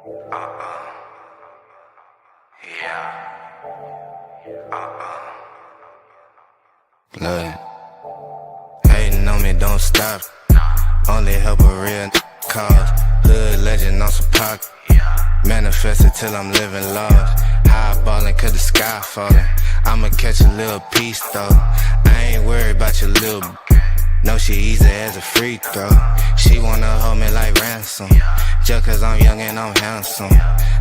Look, hating on me don't stop. Only help a real cause. Hood legend on some pocket. Manifested till I'm living lost. High ballin' cause the sky fallin'. I'ma catch a little piece though. I ain't worried about your little no, she easy as a free throw. She wanna hold me like ransom. Just cause I'm young and I'm handsome.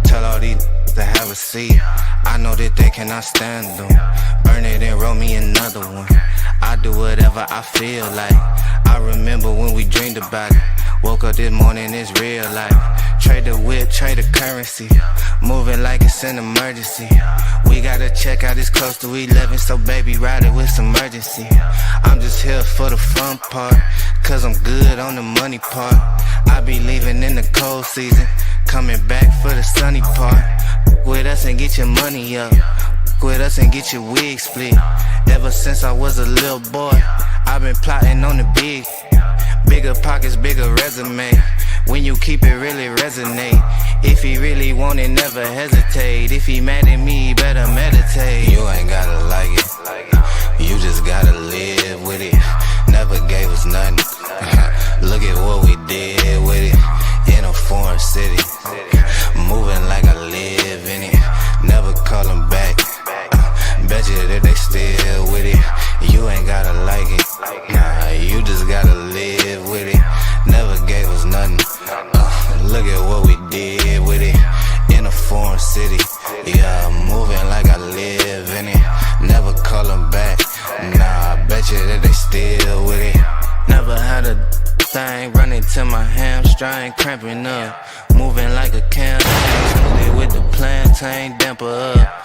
Tell all these to have a seat. I know that they cannot stand them. Burn it and roll me another one. I do whatever I feel like. I remember when we dreamed about it. Woke up this morning, it's real life. Trade the whip, trade the currency. Moving like it's an emergency. We gotta check out, it's close to 11, so baby ride it with some urgency. I'm just here for the fun part, cause I'm good on the money part. I be leaving in the cold season, coming back for the sunny part. With us and get your money up. With us and get your wig split. Ever since I was a little boy, I've been plotting on the big. Bigger pockets, bigger resume. When you keep it, really resonate. If he really want it, never hesitate. If he mad at me, better meditate. You ain't gotta like it, you just gotta live with it. Never gave us nothing. Look at what we did with it. In a foreign city, moving like I live in it. Never call them back. Bet you that they still with it. You ain't gotta like it, nah, you just gotta live with it. Never gave us nothing. Look at what we did with it. In a foreign city, yeah, moving like I live in it. Never call them back, nah, I bet you that they still with it. Never had a thing running to my hamstring, cramping up. Moving like a campaign, smoothie with the plantain, damper up.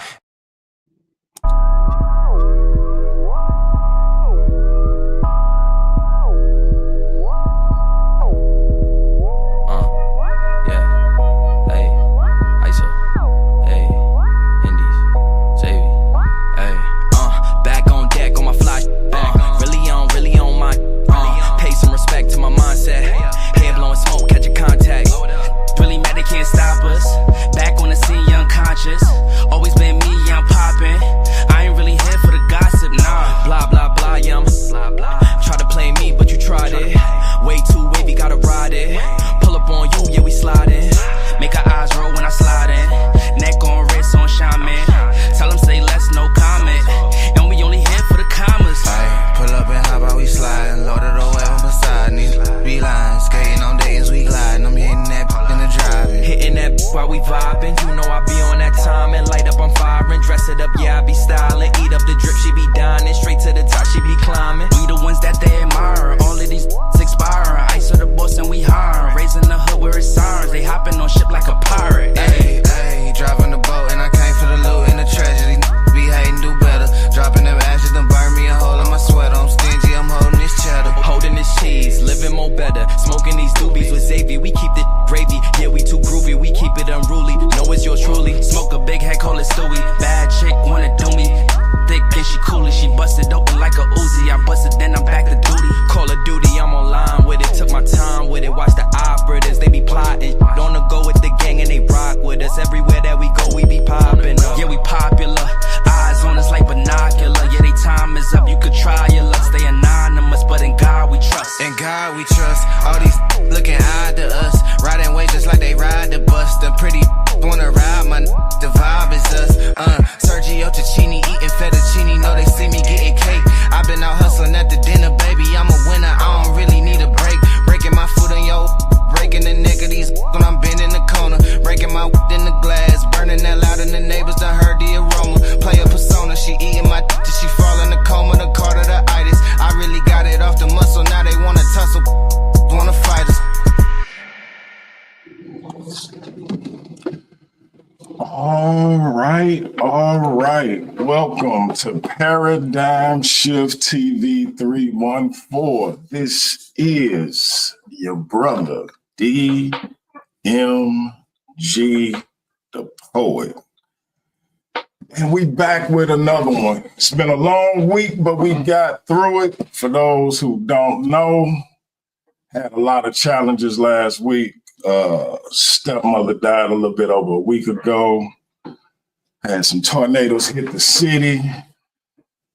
Always been me, I'm poppin'. I ain't really here for the gossip, nah. Blah, blah, blah, yeah, try to play me, but you tried it. Way too wavy, gotta ride it. Pull up on you, yeah, we sliding. Make our eyes roll when I slide in. Neck on wrist on shaman. Tell them say less, no comment. And we only here for the commas. Ay, pull up and hop out, we sliding. Loaded away from beside me. Be lying, skating on Dayton's, we gliding. I'm hitting that in the driving. Hitting that while we vibing. You know I be on that time and light up, I'm firing. Dress it up, yeah, I be styling. Eat up the drip, she be dining. Straight to the top, she be climbing. We the ones that they admire. All of these expiring. Ice of the boss and we hiring. Raising the hood where it's sirens. They hopping on ship like a pirate. Ay, ay, driving the boat and I came for the loot and the tragedy. Be hating, do better. Dropping them ashes, done burn me a hole in my sweater. I'm stingy, I'm holding this cheddar. Holding this cheese, living more better. Smoking these doobies with Xavier. We keep the gravy, yeah, we too groovy. We keep it unruly. Know it's yours truly. Smoke a big head, call it Stewie. Bad chick, wanna do me. Thick and she coolin', she busted open like a Uzi. I busted, then I'm back to duty. Call of Duty, I'm online with it. Took my time with it. Watch the operators, they be plotting. On the go with the gang and they rock with us. Everywhere that we go, we be poppin'. Yeah, we popular. Eyes on us like binocular. Yeah, they time is up. You could try your luck, stay anonymous, but in God we trust. In God we trust. All these looking odd to us. Riding waves just like they ride the bus. The pretty wanna ride my the vibe is us. Sergio Tacchini eating fettuccine. Know they see me getting cake. I've been out hustling at the dinner, baby. I'm a winner. I don't really need a break. Breaking my foot in your, breaking the neck of these when I'm bending the corner. Breaking my in the glass, burning that loud and the neighbors done heard the aroma. Play a persona, she eating my till she fall in the coma. The card of the itis. I really got it off the muscle. Now they wanna tussle, wanna fight us. All right. Welcome to Paradigm Shift TV 314. This is your brother, DMG, the poet. And we back with another one. It's been a long week, but we got through it. For those who don't know, had a lot of challenges last week. Stepmother died a little bit over a week ago. Had some tornadoes hit the city.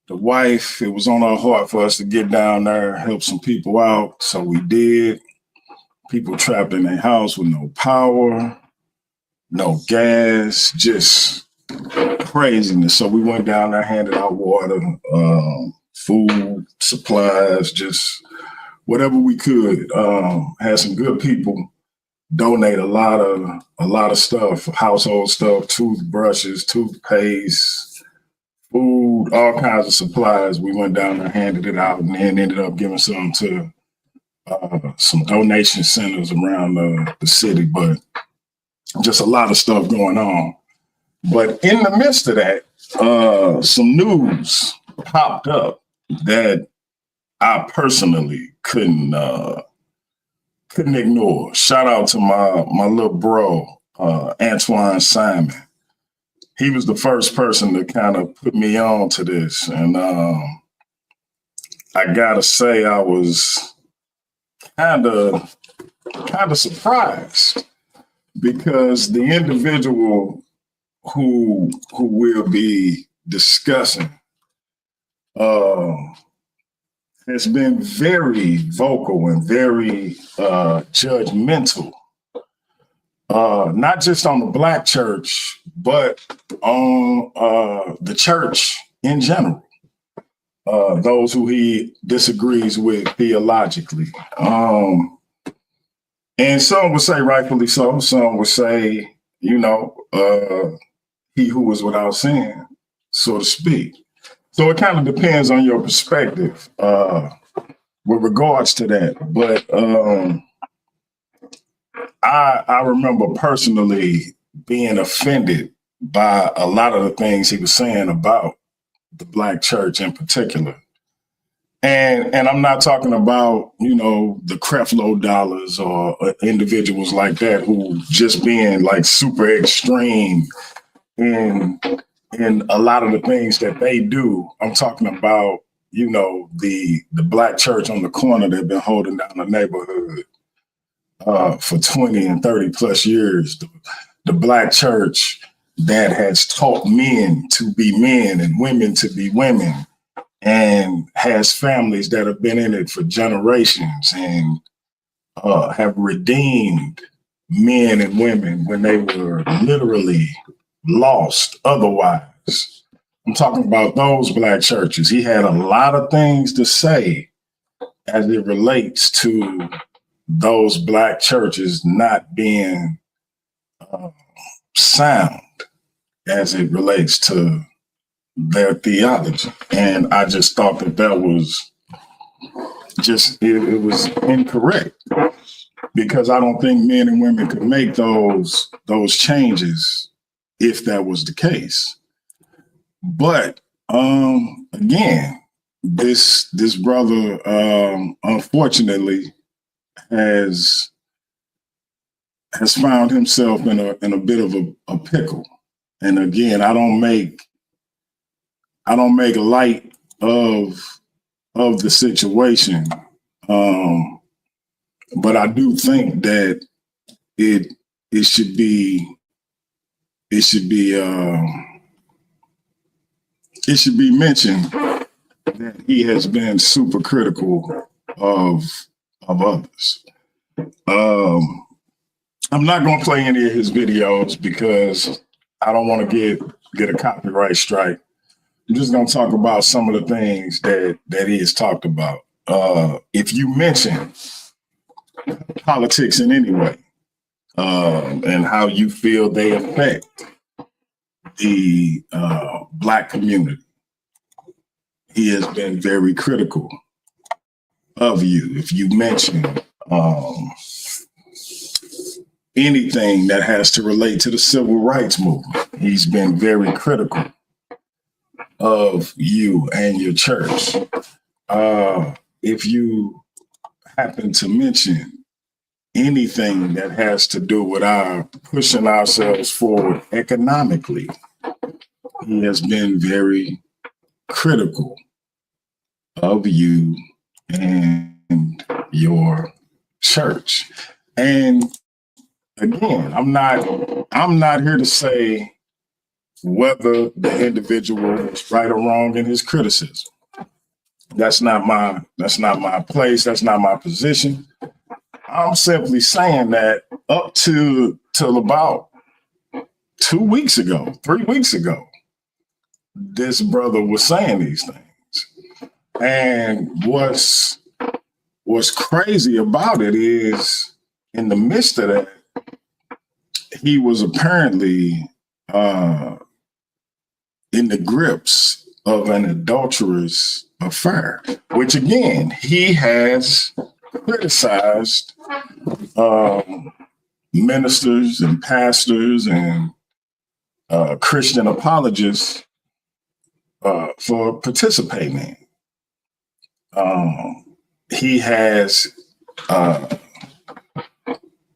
The wife, it was on our heart for us to get down there, help some people out. So we did. People trapped in their house with no power, no gas, just craziness. So we went down there, handed out water, food, supplies, just whatever we could. Had some good people donate a lot of stuff, household stuff, toothbrushes, toothpaste, food, all kinds of supplies. We went down there, handed it out, and then ended up giving some to some donation centers around the city. But just a lot of stuff going on. But in the midst of that, some news popped up that I personally couldn't ignore. Shout out to my little bro, Antoine Simon. He was the first person to kind of put me on to this. And I gotta say, I was kind of surprised, because the individual who we'll be discussing has been very vocal and very judgmental, not just on the Black church, but on the church in general, those who he disagrees with theologically. And some would say rightfully so. Some would say, he who was without sin, so to speak. So it kind of depends on your perspective with regards to that. But I remember personally being offended by a lot of the things he was saying about the Black church in particular. And I'm not talking about, the Creflo Dollars or individuals like that who just being like super extreme in a lot of the things that they do. I'm talking about, the Black church on the corner that been holding down the neighborhood for 20 and 30 plus years. The Black church that has taught men to be men and women to be women, and has families that have been in it for generations, and have redeemed men and women when they were literally lost otherwise. I'm talking about those Black churches. He had a lot of things to say as it relates to those Black churches not being sound as it relates to their theology. And I just thought that was just, it was incorrect, because I don't think men and women could make those changes if that was the case. But again, this brother unfortunately has found himself in a bit of a pickle. And again, I don't make light of the situation, but I do think that it should be mentioned that he has been super critical of others. I'm not going to play any of his videos because I don't want to get a copyright strike. I'm just going to talk about some of the things that he has talked about. If you mention politics in any way, and how you feel they affect the Black community, he has been very critical of you. If you mention anything that has to relate to the civil rights movement, he's been very critical of you and your church. If you happen to mention anything that has to do with our pushing ourselves forward economically, he has been very critical of you and your church. And again, I'm not here to say whether the individual is right or wrong in his criticism. That's not my place. That's not my position. I'm simply saying that up to till about 2 weeks ago, 3 weeks ago, this brother was saying these things. And what's crazy about it is, in the midst of that, he was apparently in the grips of an adulterous affair, which again, he has criticized ministers and pastors and Christian apologists for participating in. He has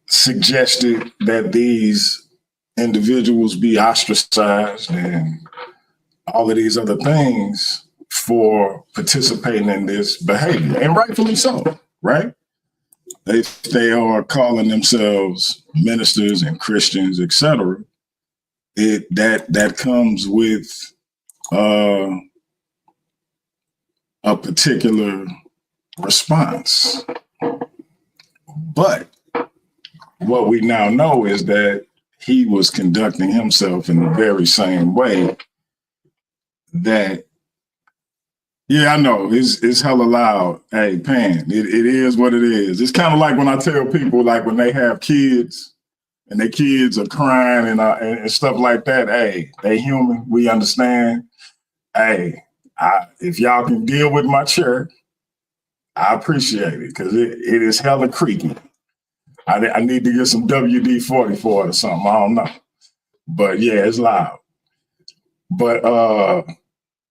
suggested that these individuals be ostracized and all of these other things for participating in this behavior, and rightfully so, right? They are calling themselves ministers and Christians, etc. That comes with a particular response. But what we now know is that he was conducting himself in the very same way that, yeah, I know it's hella loud. Hey, Pan, it is what it is. It's kind of like when I tell people, like when they have kids and their kids are crying and stuff like that. Hey, they human. We understand. Hey, if y'all can deal with my chair, I appreciate it, because it is hella creaky. I need to get some WD-40 for it or something. I don't know. But yeah, it's loud. But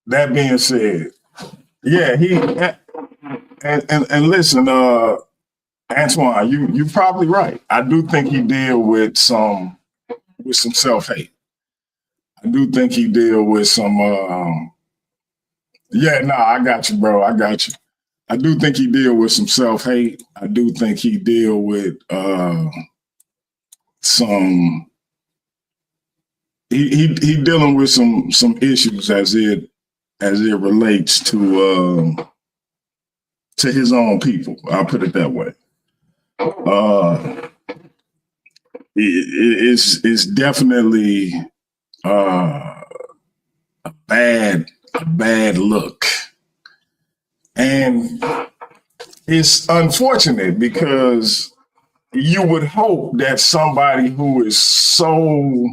that being said, yeah, and listen, Antoine, you're probably right. I do think he deal with some self-hate. I do think he deal with some I got you, bro. I got you. I do think he deal with some self-hate. I do think he deal with he dealing with some issues as it relates to his own people. I'll put it that way. It's definitely a bad look. And it's unfortunate, because you would hope that somebody who is so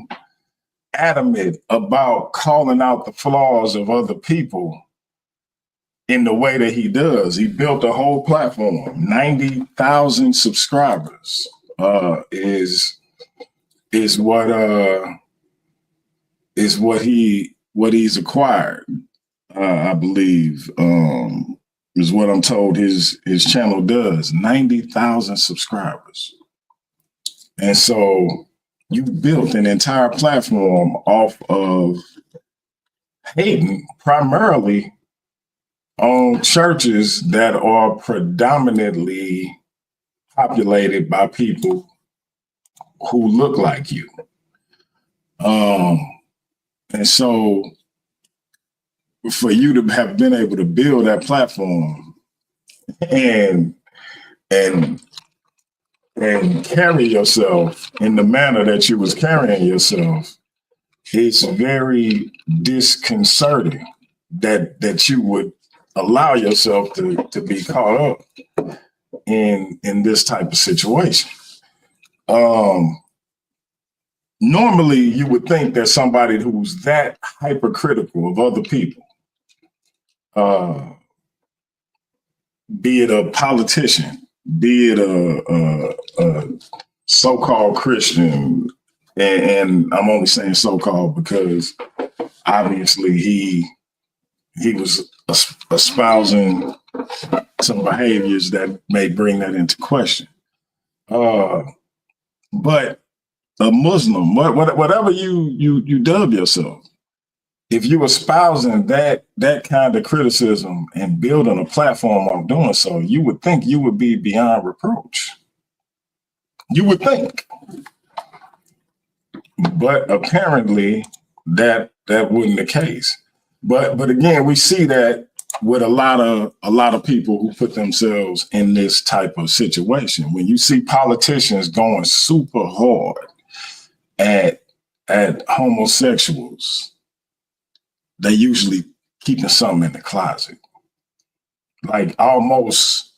adamant about calling out the flaws of other people in the way that he does, he built a whole platform, 90,000 subscribers is what he's acquired, I believe. Is what I'm told his channel does, 90,000 subscribers. And so you built an entire platform off of hating primarily on churches that are predominantly populated by people who look like you. And so for you to have been able to build that platform and carry yourself in the manner that you was carrying yourself, it's very disconcerting that you would allow yourself to be caught up in this type of situation. Normally you would think that somebody who's that hypercritical of other people, be it a politician, be it a so-called Christian, and I'm only saying so-called because obviously he was espousing some behaviors that may bring that into question. But a Muslim, whatever you dub yourself, if you espousing that kind of criticism and building a platform on doing so, you would think you would be beyond reproach. You would think. But apparently that wasn't the case. But again, we see that with a lot of people who put themselves in this type of situation. When you see politicians going super hard at homosexuals, they usually keeping something in the closet. Like almost,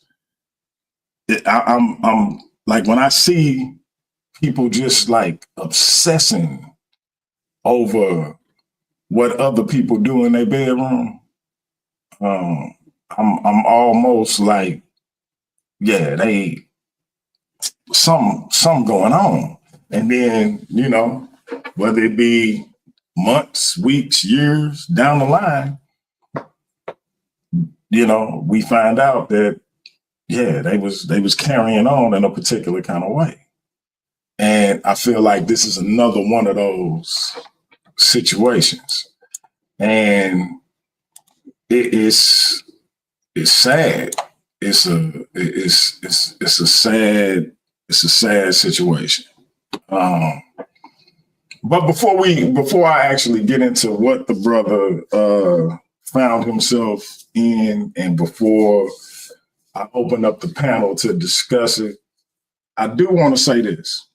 I'm like when I see people just like obsessing over what other people do in their bedroom, I'm almost like, yeah, they some going on. And then, you know, whether it be months, weeks, years down the line, you know, we find out that, yeah, they was carrying on in a particular kind of way. And I feel like this is another one of those situations. And it's sad. It's a sad situation. But before I actually get into what the brother found himself in, and before I open up the panel to discuss it, I do want to say this.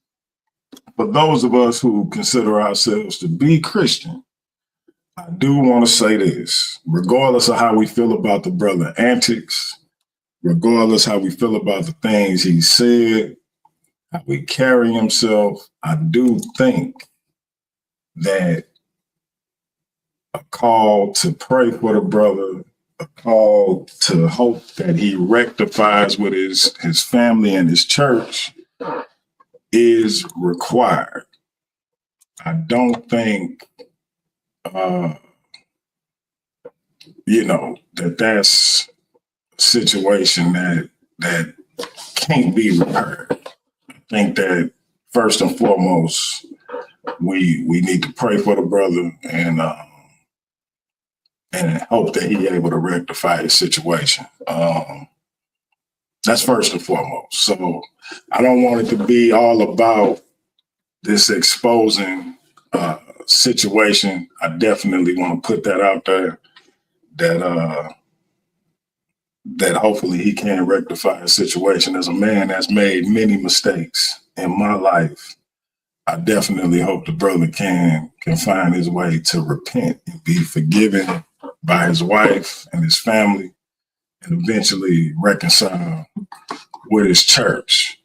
For those of us who consider ourselves to be Christian, I do want to say this, regardless of how we feel about the brother antics, regardless how we feel about the things he said, how he carry himself, I do think that a call to pray for the brother, a call to hope that he rectifies with his family and his church is required. I don't think, that's a situation that can't be repaired. I think that first and foremost, we need to pray for the brother and hope that he's able to rectify his situation. That's first and foremost. So I don't want it to be all about this exposing situation. I definitely want to put that out there that hopefully he can rectify his situation. As a man that's made many mistakes in my life, I definitely hope the brother can find his way to repent and be forgiven by his wife and his family, and eventually reconcile with his church.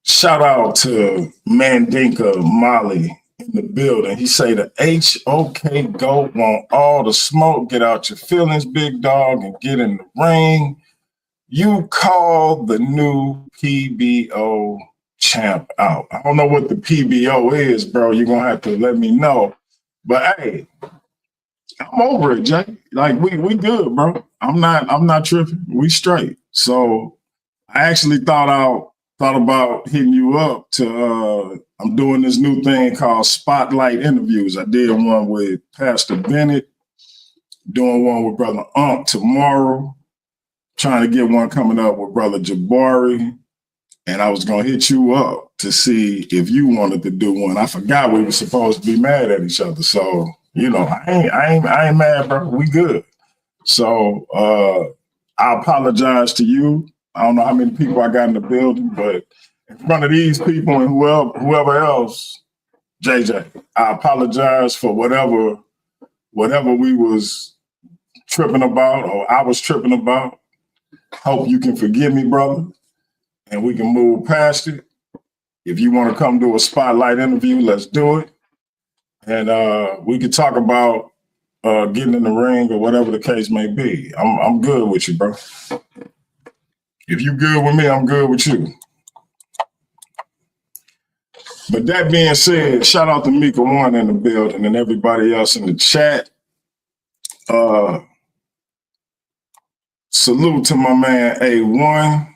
Shout out to Mandinka Molly in the building. He say the HOK GOAT want all the smoke. Get out your feelings, big dog, and get in the ring. You call the new PBO champ out. I don't know what the PBO is, bro. You're gonna have to let me know. But hey, I'm over it, Jay. Like we good, bro. I'm not tripping. We straight. So I actually thought about hitting you up to I'm doing this new thing called Spotlight Interviews. I did one with Pastor Bennett, doing one with Brother Ump tomorrow, trying to get one coming up with Brother Jabari. And I was gonna hit you up to see if you wanted to do one. I forgot we were supposed to be mad at each other. So, I ain't mad, bro. We good. So I apologize to you. I don't know how many people I got in the building, but in front of these people and whoever else, JJ, I apologize for whatever we was tripping about or I was tripping about. Hope you can forgive me, brother, and we can move past it. If you want to come do a spotlight interview, let's do it. And we could talk about getting in the ring or whatever the case may be. I'm good with you, bro. If you good with me, I'm good with you. But that being said, shout out to Mika One in the building and everybody else in the chat. Salute to my man A1.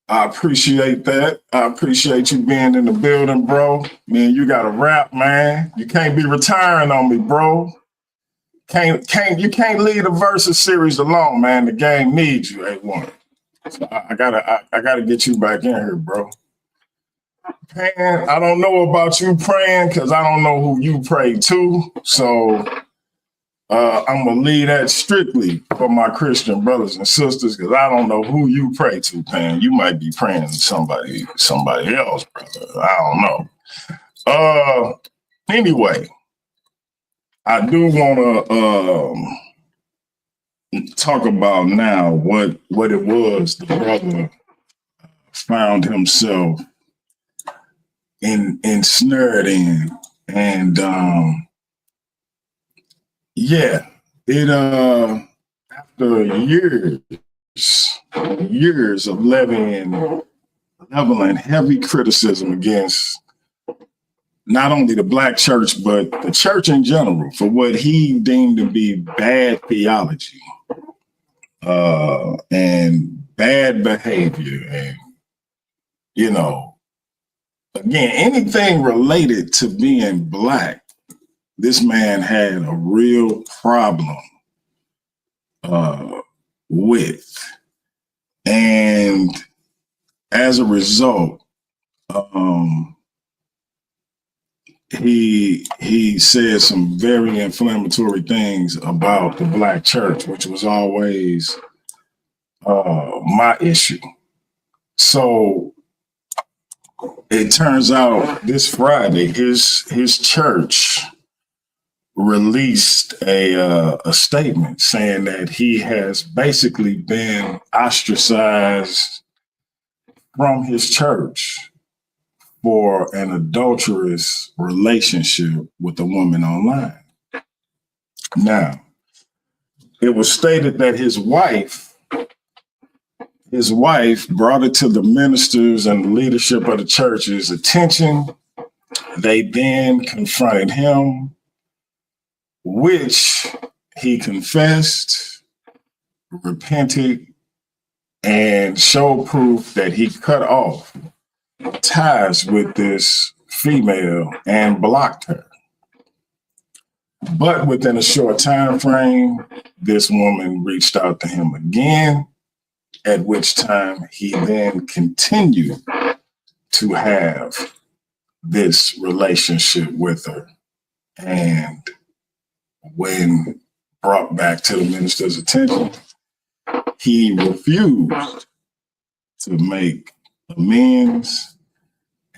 I appreciate that. I appreciate you being in the building, bro. Man, you got a rap, man. You can't be retiring on me, bro. You can't leave the Versus series alone, man. The game needs you, A1. So I gotta get you back in here, bro. Pan, I don't know about you praying because I don't know who you pray to. So I'm going to leave that strictly for my Christian brothers and sisters because I don't know who you pray to, Pan. You might be praying to somebody else, brother. I don't know. Anyway, I do want to talk about now what it was the brother found himself ensnared in. And yeah, it after years of leveling heavy criticism against not only the black church, but the church in general for what he deemed to be bad theology and bad behavior. And, you know, again, anything related to being black, this man had a real problem with. And as a result, he said some very inflammatory things about the black church, which was always my issue. So it turns out this Friday, his church released a statement saying that he has basically been ostracized from his church for an adulterous relationship with a woman online. Now, it was stated that his wife brought it to the ministers and the leadership of the church's attention. They then confronted him, which he confessed, repented, and showed proof that he cut off ties with this female and blocked her. But within a short time frame, this woman reached out to him again, at which time he then continued to have this relationship with her. And when brought back to the minister's attention, he refused to make amends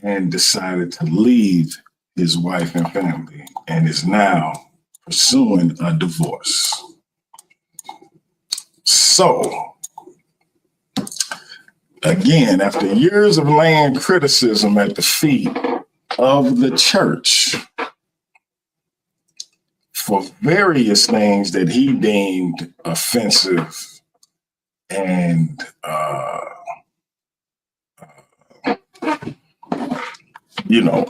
and decided to leave his wife and family and is now pursuing a divorce. So, again, after years of laying criticism at the feet of the church for various things that he deemed offensive and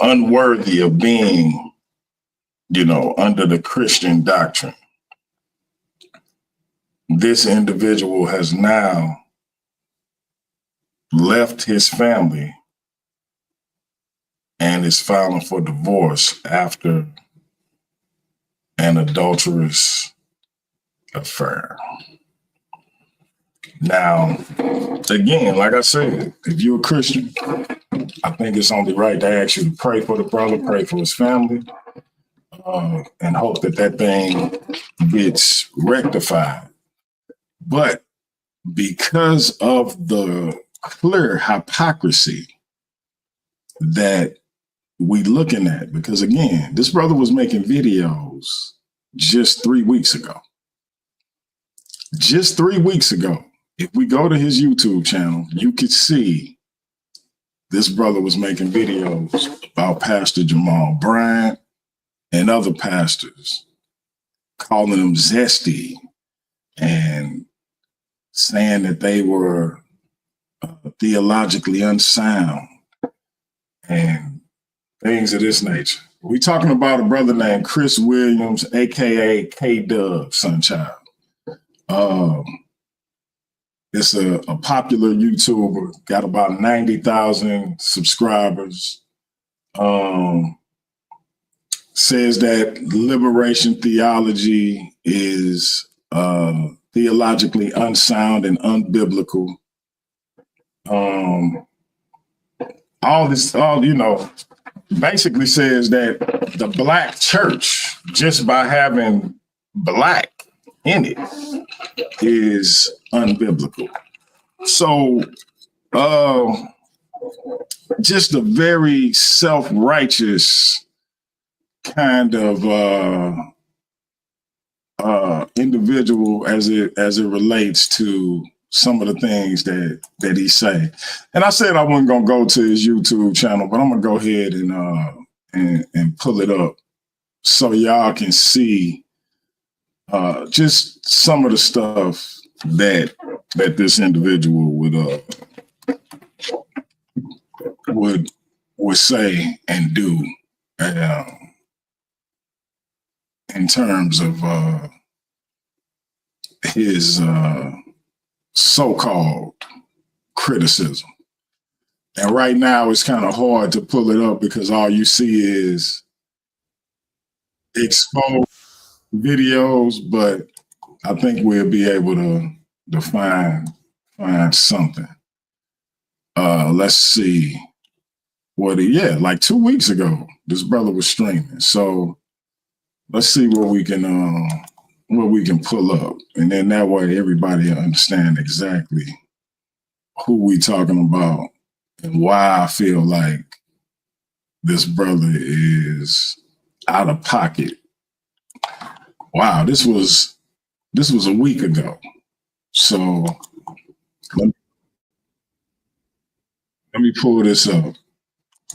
unworthy of being, under the Christian doctrine. This individual has now left his family and is filing for divorce after an adulterous affair. Now, again, like I said, if you're a Christian, I think it's only right to ask you to pray for the brother, pray for his family, and hope that thing gets rectified. But because of the clear hypocrisy that we looking at, because again, this brother was making videos just 3 weeks ago. Just 3 weeks ago, if we go to his YouTube channel, you could see this brother was making videos about Pastor Jamal Bryant and other pastors, calling them zesty and saying that they were theologically unsound and things of this nature. We're talking about a brother named Chris Williams, aka K-Dub Sunchild. It's a popular YouTuber, got about 90,000 subscribers. Says that liberation theology is theologically unsound and unbiblical. basically says that the black church, just by having black in it, is unbiblical. So just a very self-righteous kind of individual as it relates to some of the things that he say. And I said I wasn't gonna go to his YouTube channel, but I'm gonna go ahead and pull it up so y'all can see just some of the stuff that this individual would say and do in terms of his so-called criticism. And right now it's kind of hard to pull it up because all you see is exposed videos, but I think we'll be able to find something. Let's see like 2 weeks ago, this brother was streaming. So let's see what we can pull up, and then that way everybody will understand exactly who we talking about and why I feel like this brother is out of pocket. Wow, this was a week ago. So let me pull this up.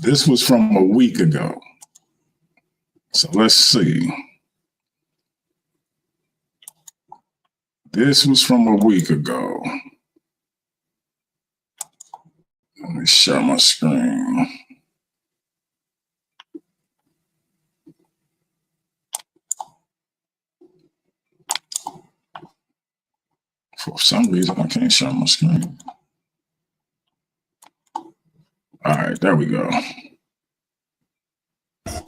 This was from a week ago. So let's see. This was from a week ago. Let me share my screen. For some reason, I can't share my screen. All right, there we go.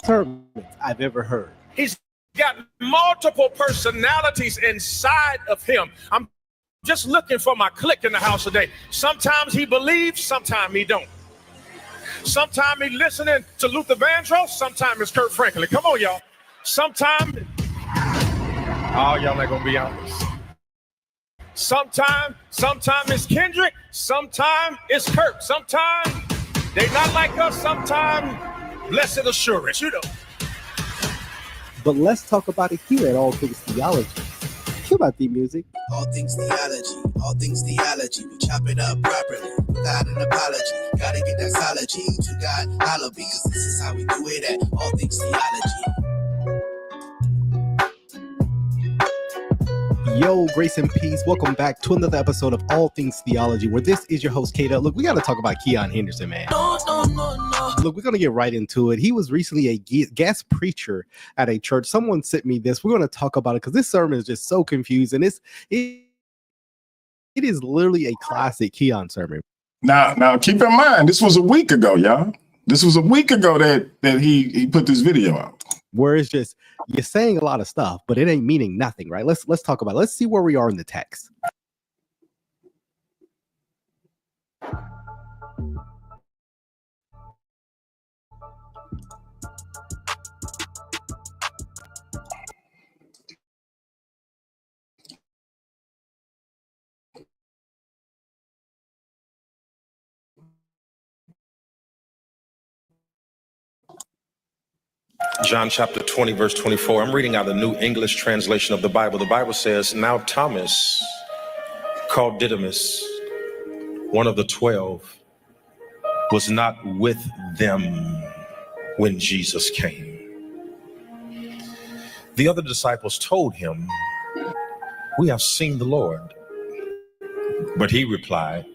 Sermons I've ever heard. He's got multiple personalities inside of him. I'm just looking for my clique in the house today. Sometimes he believes, sometimes he don't. Sometimes he listening to Luther Vandross, sometimes it's Kurt Franklin. Come on, y'all. Sometimes, oh, y'all not gonna be honest. Sometimes it's Kendrick, sometimes it's Kurt, sometimes they not like us, sometimes blessed assurance, you know. But let's talk about it here at All Things Theology. Cue my theme music. All things theology, we chop it up properly, without an apology. Gotta get that theology to God, holla, because this is how we do it at All Things Theology. Yo, grace and peace. Welcome back to another episode of All Things Theology, where this is your host, Kata. Look, we got to talk about Keon Henderson, man. No. Look, we're going to get right into it. He was recently a guest preacher at a church. Someone sent me this. We're going to talk about it because this sermon is just so confusing. It is literally a classic Keon sermon. Now, keep in mind, this was a week ago, y'all. This was a week ago that he put this video out. Where it's just, you're saying a lot of stuff, but it ain't meaning nothing, right? Let's talk about it. Let's see where we are in the text. John chapter 20, verse 24. I'm reading out the New English translation of the Bible. The Bible says, now Thomas, called Didymus, one of the 12, was not with them when Jesus came. The other disciples told him, we have seen the Lord. But he replied,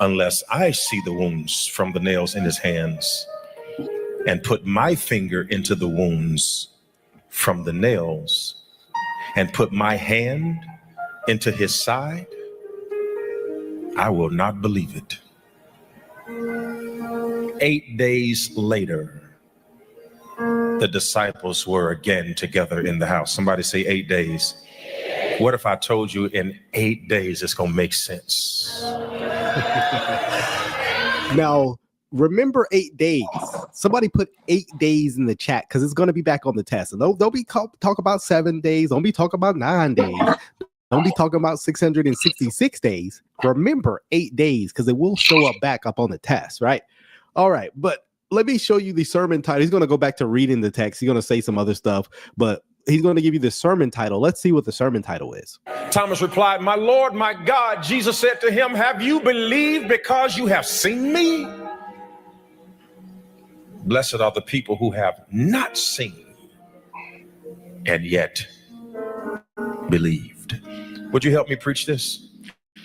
unless I see the wounds from the nails in his hands, and put my finger into the wounds from the nails, and put my hand into his side, I will not believe it. 8 days later, the disciples were again together in the house. Somebody say 8 days. What if I told you in 8 days it's gonna make sense? Now, remember 8 days. Somebody put 8 days in the chat because it's going to be back on the test. And don't be talk about 7 days. Don't be talking about 9 days. Don't be talking about 666 days. Remember 8 days because it will show up back up on the test, right? All right, but let me show you the sermon title. He's going to go back to reading the text. He's going to say some other stuff, but he's going to give you the sermon title. Let's see what the sermon title is. Thomas replied, "My Lord, my God." Jesus said to him, "Have you believed because you have seen me? Blessed are the people who have not seen and yet believed." Would you help me preach this?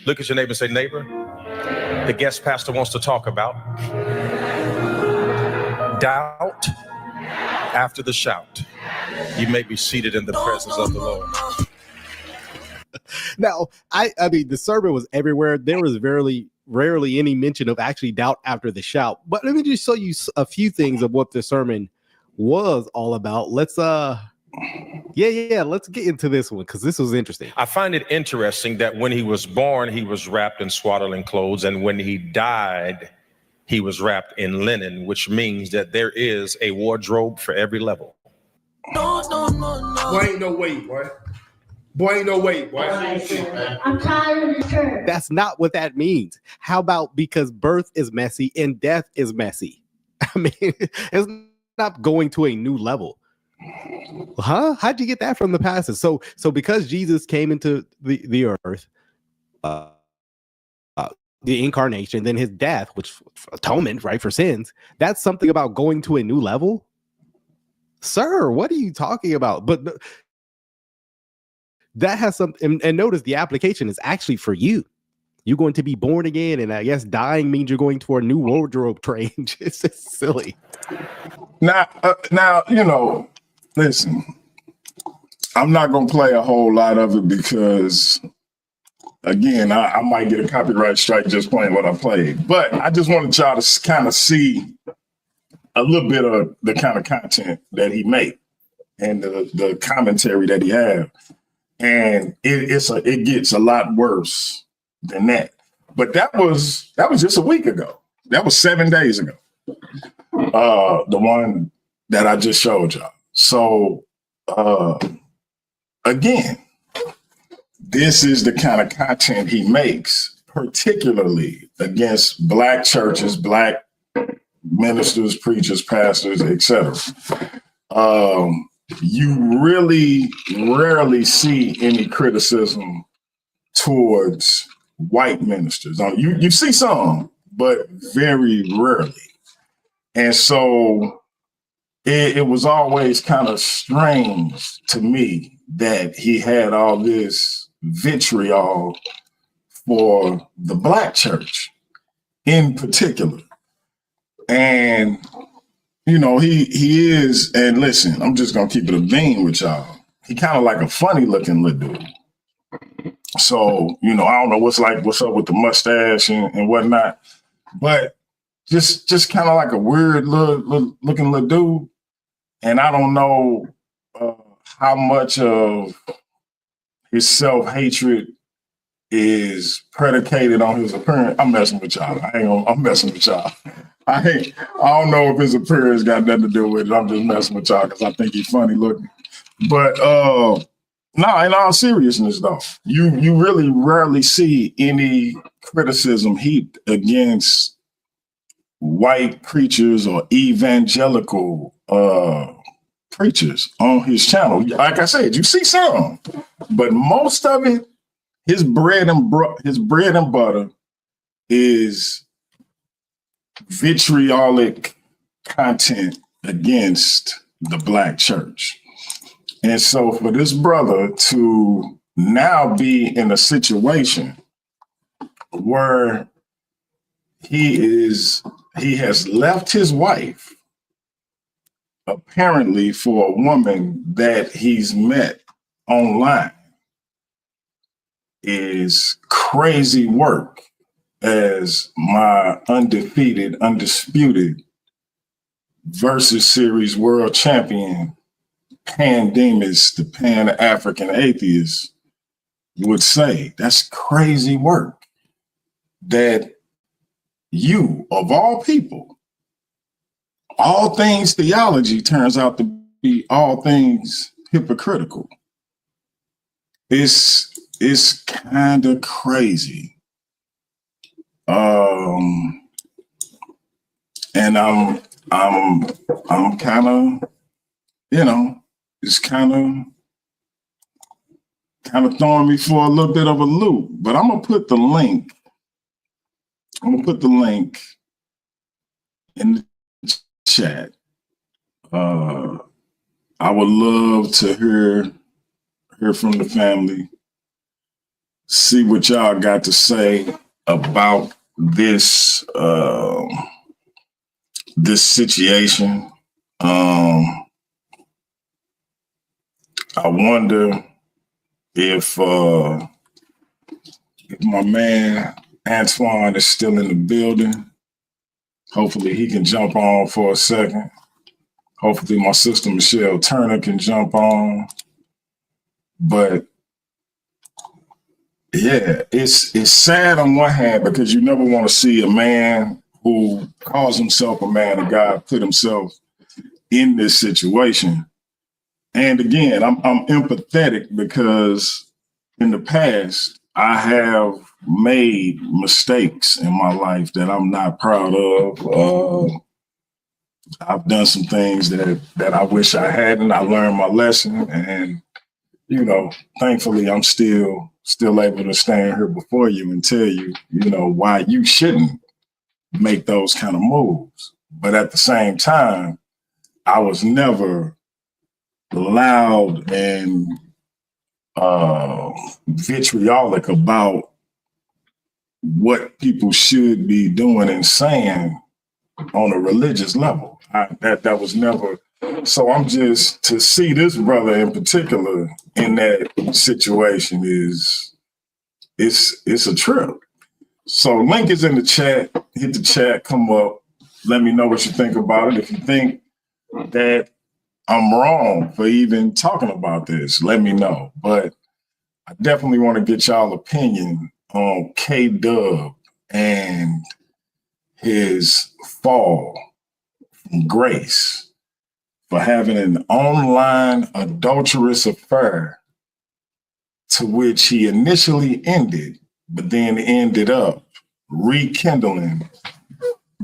Look at your neighbor and say, "Neighbor, the guest pastor wants to talk about doubt after the shout." You may be seated in the presence of the Lord. Now, I mean, the sermon was everywhere. There was rarely any mention of actually doubt after the shout. But let me just show you a few things of what the sermon was all about. Let's let's get into this one because this was interesting. I find it interesting that when he was born, he was wrapped in swaddling clothes, and when he died, he was wrapped in linen, which means that there is a wardrobe for every level. No. Boy, ain't no way, boy. Boy, ain't no way, boy. I'm tired of the church. That's not what that means. How about because birth is messy and death is messy? I mean, it's not going to a new level. Huh? How'd you get that from the passage? So because Jesus came into the earth, the incarnation, then his death, which atonement, right, for sins, that's something about going to a new level. Sir, what are you talking about? But that has something, and notice the application is actually for you. You're going to be born again, and I guess dying means you're going to a new wardrobe change. It's just silly. Now, listen, I'm not going to play a whole lot of it because, again, I might get a copyright strike just playing what I played. But I just wanted y'all to kind of see a little bit of the kind of content that he made and the commentary that he had. And it gets a lot worse than that. But that was just a week ago. That was 7 days ago. The one that I just showed y'all. So again, this is the kind of content he makes, particularly against Black churches, Black ministers, preachers, pastors, etc. You really rarely see any criticism towards white ministers. You see some, but very rarely. And so it was always kind of strange to me that he had all this vitriol for the Black church in particular. And, he is, and listen, I'm just going to keep it a bean with y'all. He kind of like a funny looking little dude. So, I don't know what's up with the mustache and whatnot, but just kind of like a weird looking little dude. And I don't know how much of his self-hatred is predicated on his appearance. I'm messing with y'all. I'm messing with y'all. I don't know if his appearance got nothing to do with it. I'm just messing with y'all because I think he's funny looking. But no, in all seriousness though, you really rarely see any criticism heaped against white preachers or evangelical preachers on his channel. Like I said, you see some, but most of it, his bread and butter is vitriolic content against the Black church. And so for this brother to now be in a situation where he has left his wife apparently for a woman that he's met online is crazy work, as my undisputed versus series world champion, Pandemus, the Pan-African atheist, would say. That's crazy work that you, of all people, all things theology turns out to be all things hypocritical. It's kind of crazy. And I'm kind of, it's kind of throwing me for a little bit of a loop. But I'm gonna put the link. In the chat. I would love to hear from the family, see what y'all got to say about this this situation. I wonder if my man Antoine is still in the building. Hopefully he can jump on for a second. Hopefully my sister Michelle Turner can jump on. But yeah, it's sad on one hand because you never want to see a man who calls himself a man of God put himself in this situation. And again, I'm empathetic because in the past, I have made mistakes in my life that I'm not proud of. I've done some things that I wish I hadn't. I learned my lesson, and thankfully, I'm still able to stand here before you and tell you, why you shouldn't make those kind of moves. But at the same time, I was never loud and vitriolic about what people should be doing and saying on a religious level. That was never. So I'm just, to see this brother in particular in that situation it's a trip. So link is in the chat. Hit the chat, come up. Let me know what you think about it. If you think that I'm wrong for even talking about this, let me know. But I definitely want to get y'all opinion on K-Dub and his fall from grace for having an online adulterous affair to which he initially ended, but then ended up rekindling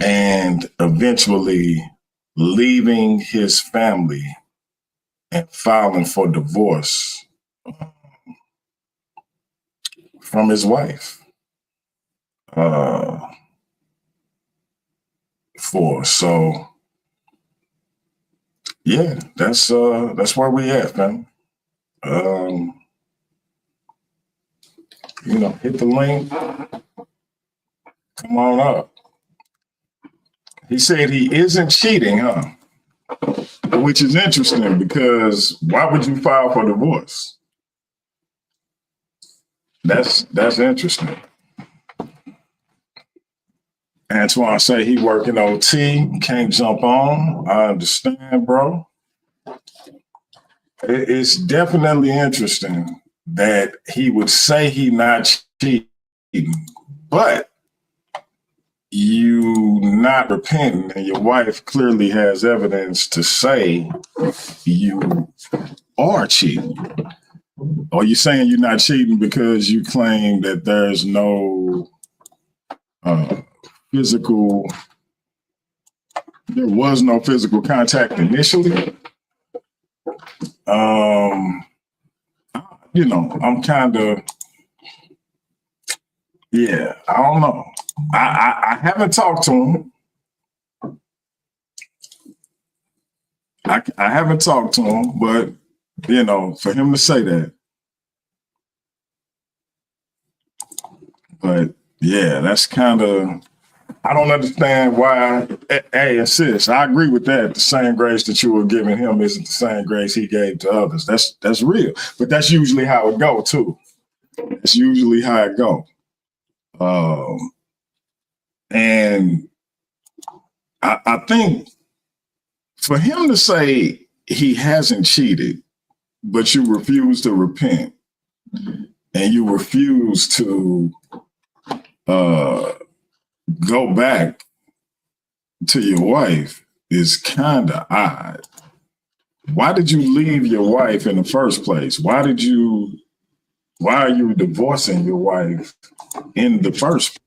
and eventually leaving his family and filing for divorce from his wife. So yeah, that's where we at, man. Hit the link. Come on up. He said he isn't cheating, huh? Which is interesting because why would you file for divorce? That's interesting. Antoine say he working OT, can't jump on. I understand, bro. It's definitely interesting that he would say he not cheating, but you not repenting, and your wife clearly has evidence to say you are cheating. Or you saying you're not cheating because you claim that there's no there was no physical contact initially. I'm kind of, I don't know. I haven't talked to him. I haven't talked to him, but for him to say that. But yeah, that's kind of, I don't understand why. Hey, sis, I agree with that. The same grace that you were giving him isn't the same grace he gave to others. That's real. But that's usually how it go too. That's usually how it go. And I think for him to say he hasn't cheated, but you refuse to repent and you refuse to go back to your wife is kind of odd. Why did you leave your wife in the first place? Why are you divorcing your wife in the first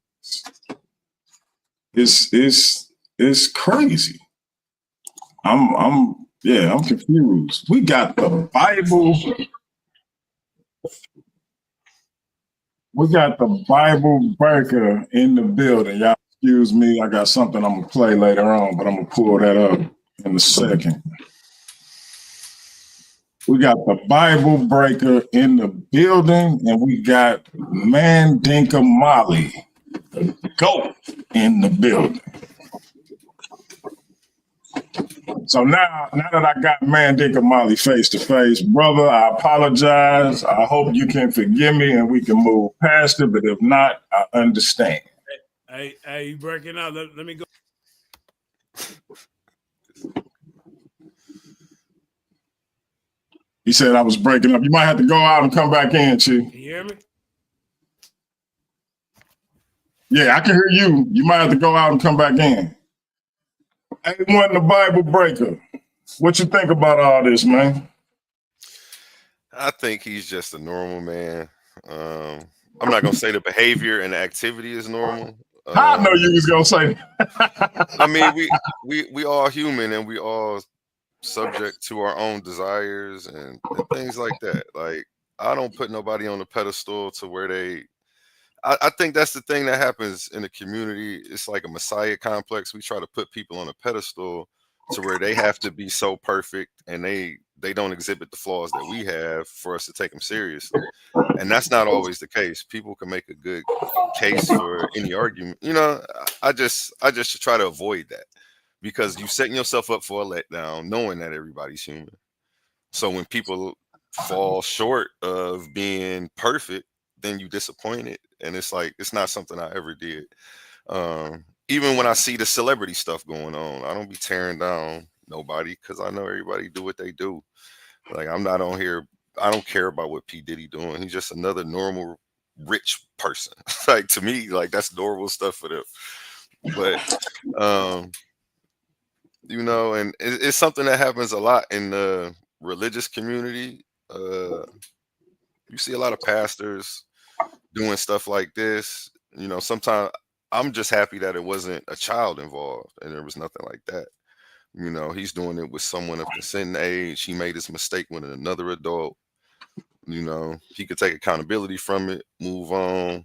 place? It's crazy. I'm confused. We got the Bible. We got the Bible breaker in the building. Y'all excuse me. I got something I'm gonna play later on, but I'm gonna pull that up in a second. We got the Bible breaker in the building, and we got Mandinka Molly, the GOAT, in the building. So now that I got Mandinka Molly face to face, brother, I apologize. I hope you can forgive me and we can move past it. But if not, I understand. Hey, you breaking out? Let me go. He said I was breaking up. You might have to go out and come back in, Chief. Can you hear me? Yeah, I can hear you. You might have to go out and come back in. A1 the Bible breaker. What you think about all this, man? I think he's just a normal man. I'm not gonna say the behavior and the activity is normal. I know you was gonna say. I mean, we all human and we all subject to our own desires and things like that. Like, I don't put nobody on a pedestal to where they. I think that's the thing that happens in the community. It's like a messiah complex. We try to put people on a pedestal to where they have to be so perfect and they don't exhibit the flaws that we have for us to take them seriously. And that's not always the case. People can make a good case for any argument. You know, I just try to avoid that because you're setting yourself up for a letdown, knowing that everybody's human. So when people fall short of being perfect, then you disappointed. And it's like, it's not something I ever did. Even when I see the celebrity stuff going on, I don't be tearing down nobody because I know everybody do what they do. Like, I'm not on here. I don't care about what P. Diddy doing. He's just another normal rich person. Like, to me, like, that's normal stuff for them. But, you know, and it's something that happens a lot in the religious community. You see a lot of pastors doing stuff like this. You know, sometimes I'm just happy that it wasn't a child involved and there was nothing like that. You know, he's doing it with someone of consent age. He made his mistake with another adult. You know, he could take accountability from it, move on.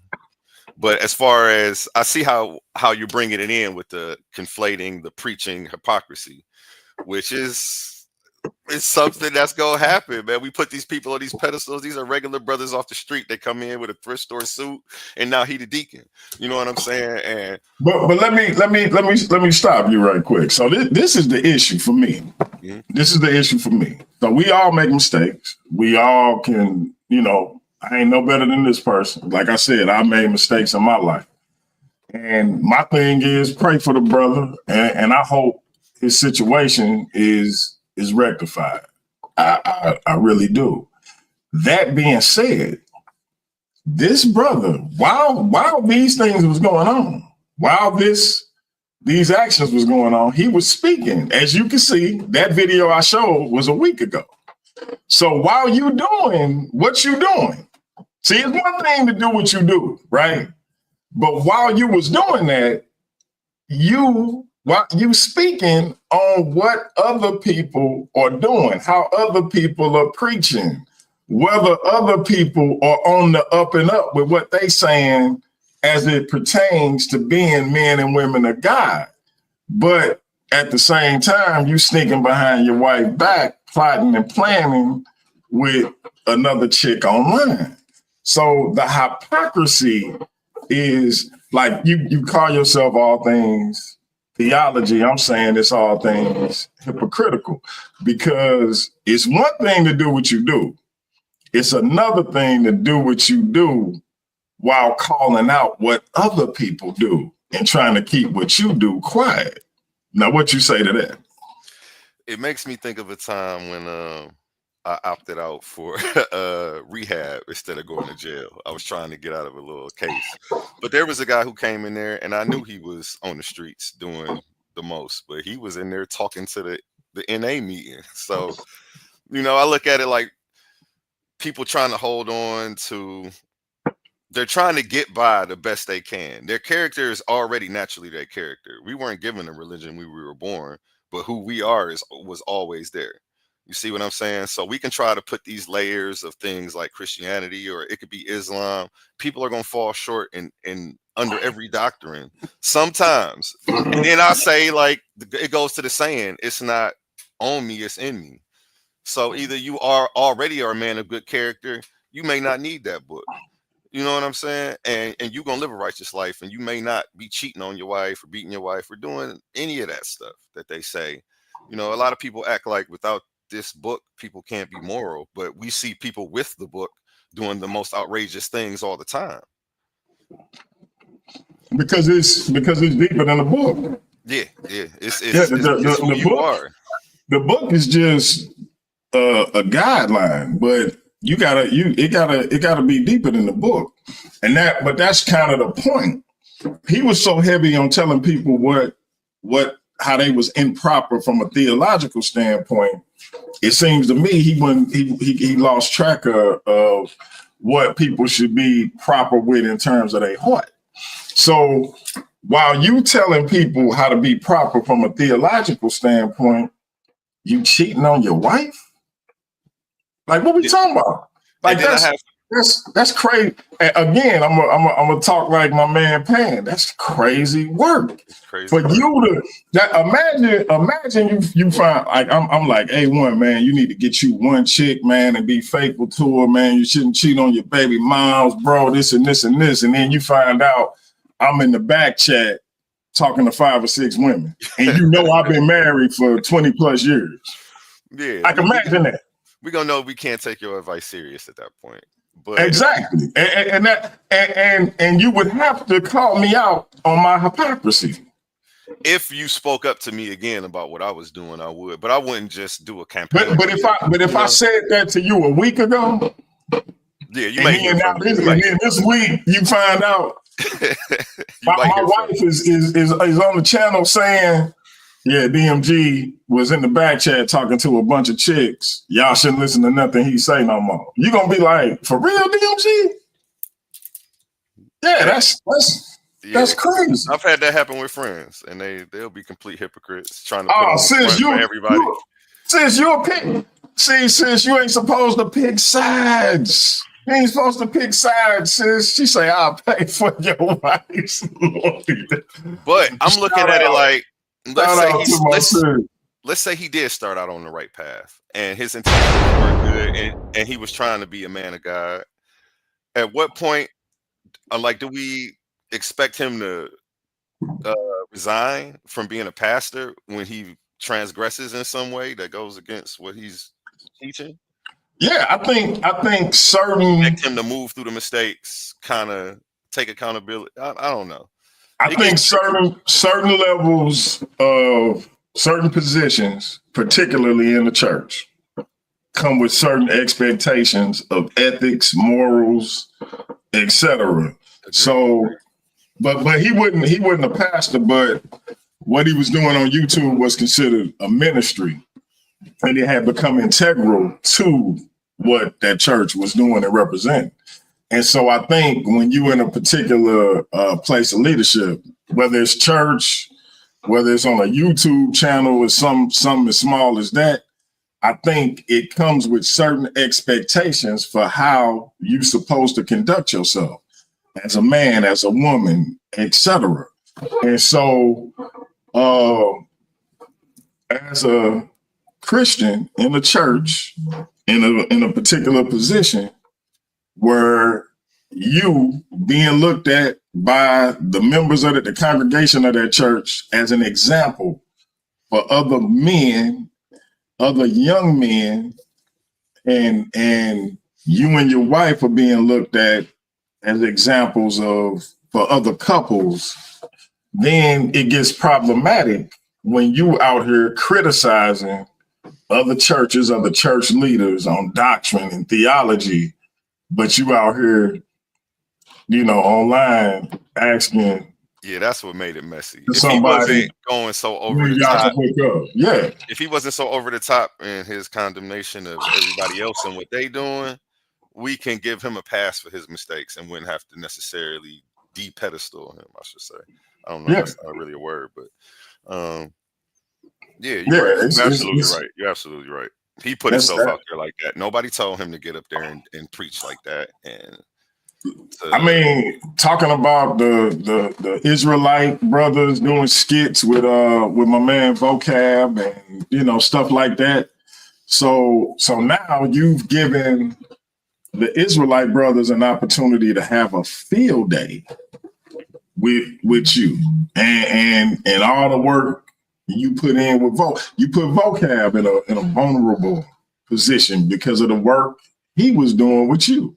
But as far as I see how you're bringing it in with the conflating the preaching hypocrisy, which is it's something that's gonna happen, man. We put these people on these pedestals. These are regular brothers off the street. They come in with a thrift store suit, and now he the deacon. You know what I'm saying? And but let me stop you right quick. So this is the issue for me. Mm-hmm. This is the issue for me. So we all make mistakes. We all can, you know, I ain't no better than this person. Like I said, I made mistakes in my life. And my thing is pray for the brother, and I hope his situation is rectified. I really do. That being said, this brother, while these things was going on, while these actions was going on, he was speaking. As you can see, that video I showed was a week ago. So while you doing what you doing, see, it's one thing to do what you do, right? But while you was doing that, you speaking on what other people are doing, how other people are preaching, whether other people are on the up and up with what they saying as it pertains to being men and women of God. But at the same time, you sneaking behind your wife back, plotting and planning with another chick online. So the hypocrisy is like you call yourself all things theology. I'm saying it's all things hypocritical, because it's one thing to do what you do. It's another thing to do what you do while calling out what other people do and trying to keep what you do quiet. Now, what you say to that? it makes me think of a time when I opted out for rehab instead of going to jail. I was trying to get out of a little case. But there was a guy who came in there, and I knew he was on the streets doing the most, but he was in there talking to the NA meeting. So, you know, I look at it like people trying to hold on to, they're trying to get by the best they can. Their character is already naturally their character. We weren't given a religion when we were born, but who we are was always there. You see what I'm saying? So we can try to put these layers of things like Christianity, or it could be Islam. People are going to fall short in under every doctrine sometimes. And then I say, like, it goes to the saying, it's not on me, it's in me. So either you are already a man of good character, you may not need that book. You know what I'm saying? And you're going to live a righteous life, and you may not be cheating on your wife or beating your wife or doing any of that stuff that they say. You know, a lot of people act like without this book, people can't be moral, but we see people with the book doing the most outrageous things all the time. Because it's deeper than the book. Yeah. It's who the you book, are. The book is just a guideline, but it gotta be deeper than the book. But that's kind of the point. He was so heavy on telling people how they was improper from a theological standpoint. It seems to me he lost track of what people should be proper with in terms of their heart. So while you telling people how to be proper from a theological standpoint, you cheating on your wife? Like, what we talking about? Like, that's crazy. Again, I'm gonna talk like my man Pan. That's crazy work. Crazy for work. You to imagine you find, like, I'm like, A1, man, you need to get you one chick, man, and be faithful to her, man. You shouldn't cheat on your baby moms, bro. This and this and this, and then you find out I'm in the back chat talking to 5 or 6 women, and you know I've been married for 20 plus years. Yeah, I can imagine that. We're gonna know we can't take your advice serious at that point. But exactly, and you would have to call me out on my hypocrisy. If you spoke up to me again about what I was doing, I would, but I wouldn't just do a campaign. But if I said that to you a week ago, yeah, you may. And then this week you find out my wife is on the channel saying, yeah, DMG was in the back chat talking to a bunch of chicks. Y'all shouldn't listen to nothing he say no more. You gonna be like, for real, DMG? Yeah, that's crazy. I've had that happen with friends, and they'll be complete hypocrites trying to put sis, for everybody. Sis, you're a pick. See, sis, you ain't supposed to pick sides. You ain't supposed to pick sides, sis. She say, I'll pay for your wife's loyalty. But I'm looking at it like, let's say he did start out on the right path and his intentions were good and he was trying to be a man of God. At what point, do we expect him to resign from being a pastor when he transgresses in some way that goes against what he's teaching? Yeah, I think certain expect him to move through the mistakes, kind of take accountability. I don't know. I think certain levels of certain positions, particularly in the church, come with certain expectations of ethics, morals, etc. So, but he wasn't a pastor, but what he was doing on YouTube was considered a ministry, and it had become integral to what that church was doing and representing. And so I think when you in a particular place of leadership, whether it's church, whether it's on a YouTube channel or something as small as that, I think it comes with certain expectations for how you're supposed to conduct yourself as a man, as a woman, etc. And so as a Christian in a church, in a particular position, where you being looked at by the members of the congregation of that church as an example for other men, other young men, and you and your wife are being looked at as examples for other couples, then it gets problematic when you out here criticizing other churches, other church leaders on doctrine and theology, but you out here, online asking. Yeah, that's what made it messy. If Somebody, he wasn't going so over the y'all top, can hook up. Yeah. if he wasn't so over the top in his condemnation of everybody else and what they doing, we can give him a pass for his mistakes and wouldn't have to necessarily de-pedestal him, I should say. I don't know if that's not really a word, but yeah, you're right. You're absolutely right. You're absolutely right. He put himself out there like that. Nobody told him to get up there and preach like that. And I mean, talking about the Israelite brothers doing skits with my man Vocab and stuff like that. So now you've given the Israelite brothers an opportunity to have a field day with you and all the work you put in with you put Vocab in a vulnerable position because of the work he was doing with you.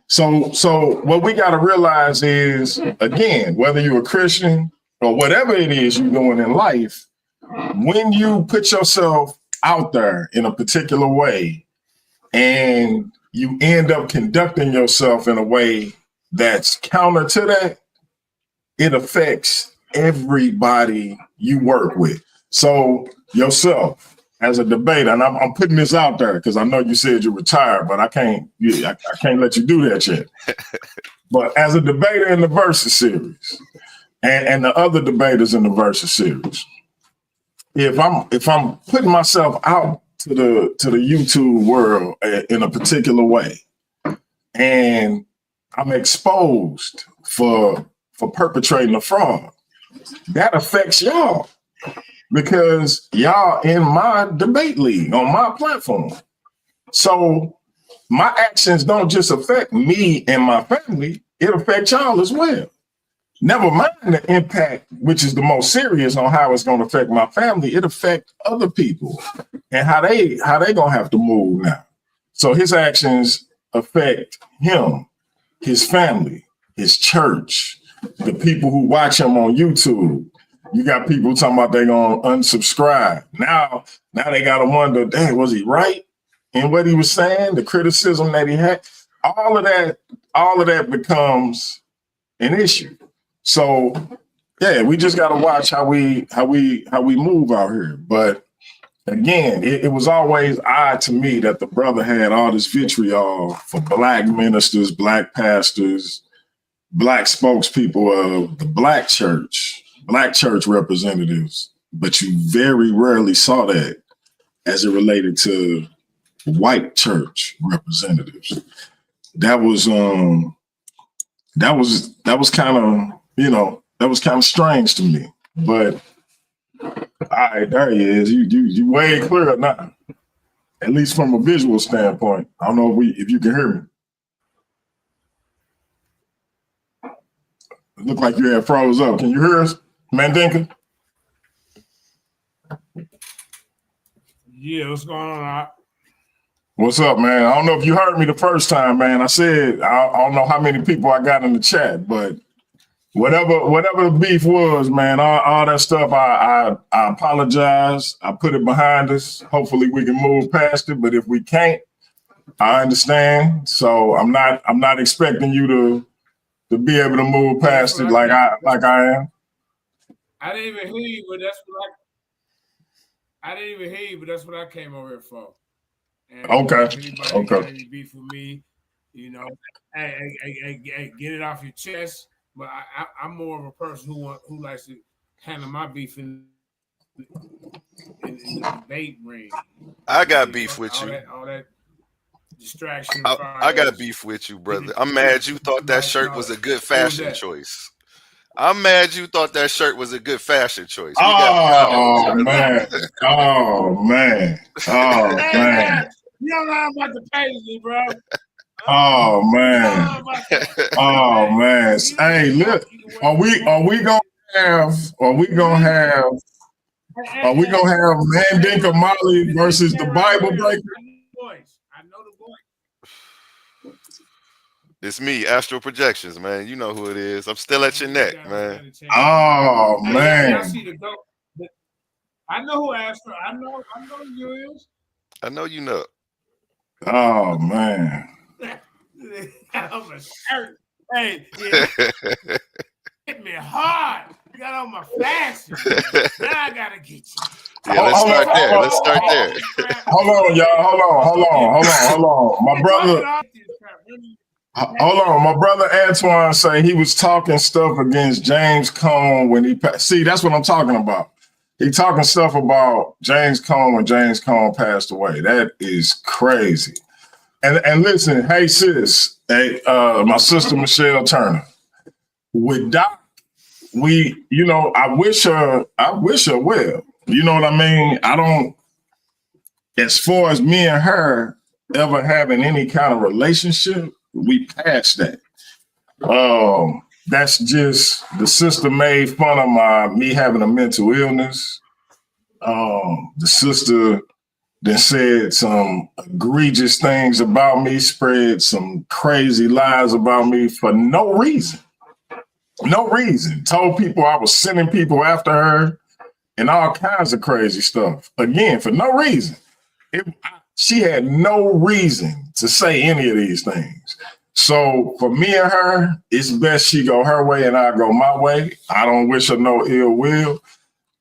So what we got to realize is, again, whether you're a Christian or whatever it is you're doing in life, when you put yourself out there in a particular way and you end up conducting yourself in a way that's counter to that, it affects everybody you work with. So yourself as a debater, and I'm putting this out there because I know you said you're retired, but I can't let you do that yet. But as a debater in the Versus series and the other debaters in the Versus series, if I'm putting myself out to the YouTube world in a particular way, and I'm exposed for perpetrating a fraud, that affects y'all because y'all in my debate league on my platform. So my actions don't just affect me and my family, it affects y'all as well. Never mind the impact, which is the most serious on how it's going to affect my family. It affects other people and how they gonna have to move now. So his actions affect him, his family, his church, the people who watch him on YouTube. You got people talking about they're gonna unsubscribe. Now they gotta wonder, dang, was he right in what he was saying? The criticism that he had, all of that becomes an issue. So yeah, we just gotta watch how we move out here. But again, it was always odd to me that the brother had all this vitriol for Black ministers, Black pastors, Black spokespeople of the Black church representatives, but you very rarely saw that as it related to white church representatives. That was kind of strange to me. But all right, there he is. You way clearer now, at least from a visual standpoint. I don't know if you can hear me. It looked like you had froze up. Can you hear us, Mandinka? Yeah, what's going on? What's up, man? I don't know if you heard me the first time, man. I said I don't know how many people I got in the chat, but whatever the beef was, man, all that stuff, I apologize. I put it behind us. Hopefully we can move past it, but if we can't, I understand. So I'm not expecting you to be able to move past it like I am. I didn't even hear you, but that's what I came over here for. And okay. Anybody got any beef with me, hey, get it off your chest. But I'm more of a person who likes to handle my beef in the debate ring. I got beef with you. All that distraction. I got beef with you, brother. I'm mad you thought that shirt was a good fashion choice. I'm mad you thought that shirt was a good fashion choice. Oh man. You don't know about the paisley, bro. Oh man. Oh man. Hey, look. Are we gonna have Mandinka Molly versus the Bible breaker? I know the voice. It's me, Astral Projections, man. You know who it is. I'm still at your neck, man. Oh man. I know who asked her. I know who you is. I know you know. Oh man. I'm a shirt. Hey, yeah, hit me hard. You got on my fashion. Now I gotta get you. Yeah, let's start there. Let's start there. Hold on, y'all. Hold on. My brother. Hold on, my brother Antoine say he was talking stuff against James Cone when he passed. See, that's what I'm talking about. He talking stuff about James Cone when James Cone passed away. That is crazy. And listen, hey sis, hey, my sister Michelle Turner. With Doc, I wish her well. You know what I mean? I don't, as far as me and her ever having any kind of relationship, we passed that. That's just the sister made fun of me having a mental illness. The sister then said some egregious things about me, spread some crazy lies about me for no reason. No reason. Told people I was sending people after her and all kinds of crazy stuff. Again, for no reason. She had no reason to say any of these things. So for me and her, it's best she go her way and I go my way. I don't wish her no ill will.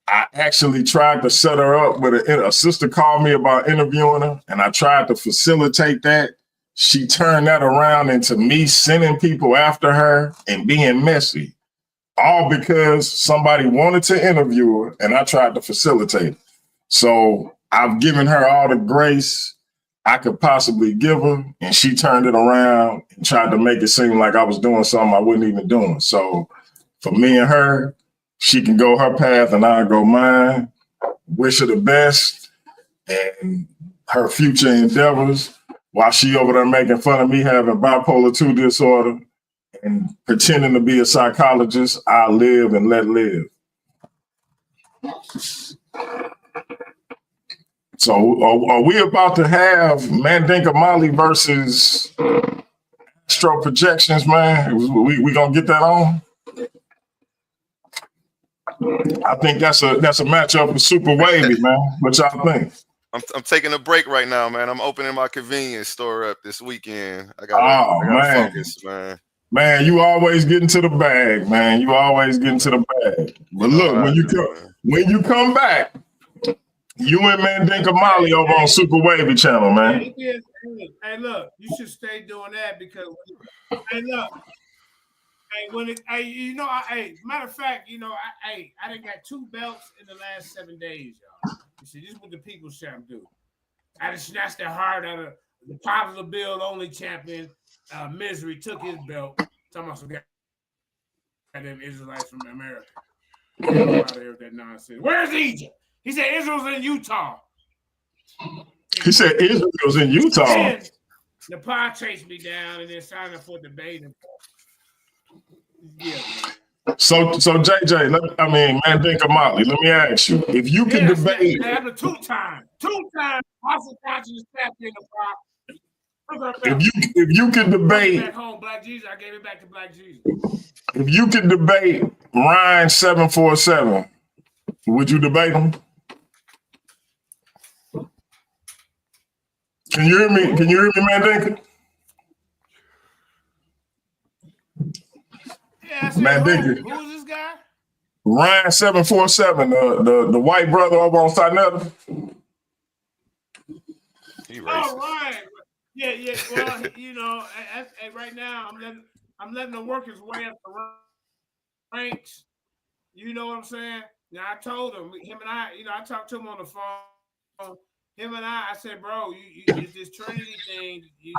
I actually tried to set her up with a sister called me about interviewing her, and I tried to facilitate that. She turned that around into me sending people after her and being messy, all because somebody wanted to interview her, and I tried to facilitate it. So I've given her all the grace I could possibly give her, and she turned it around and tried to make it seem like I was doing something I wasn't even doing. So for me and her, she can go her path and I'll go mine. Wish her the best and her future endeavors while she over there making fun of me having bipolar 2 disorder and pretending to be a psychologist. I live and let live. So are we about to have Mandinka Molly versus Astro Projections, man? We gonna get that on? I think that's a matchup for Super Wavy, man. What y'all think? I'm taking a break right now, man. I'm opening my convenience store up this weekend. I gotta focus, man. Man, you always getting to the bag, man. You always getting to the bag. But look, when you come back, you and Mandinka Molly over on Super Wavy channel, man. Hey, look, you should stay doing that because hey, look. Hey, matter of fact, I done got 2 belts in the last 7 days, y'all. You see, this is what the People's Champ do. I just snatched the heart out of the popular build only champion. Misery took his belt. Talking about some goddamn Israelites from America. Get out of here with that nonsense. Where's Egypt? He said Israel's in Utah. He said Israel's in Utah. Then the pod chased me down and then signed up for a debate. Yeah. So JJ, Mandinka Molly, let me ask you, if you can debate. I have a two-time Austin Conscious champion of pop. If you can debate. Back home, Black Jesus, I gave it back to Black Jesus. If you can debate Ryan 747, would you debate him? Can you hear me? Can you hear me, Mandinka? Yeah, I said, who is this guy? Ryan 747, the white brother over on Sinetta. Oh, Ryan. Yeah. Well, right now I'm letting him work his way up the ranks. You know what I'm saying? Now I told him, I talked to him on the phone. Him and I said, bro, you this Trinity thing, you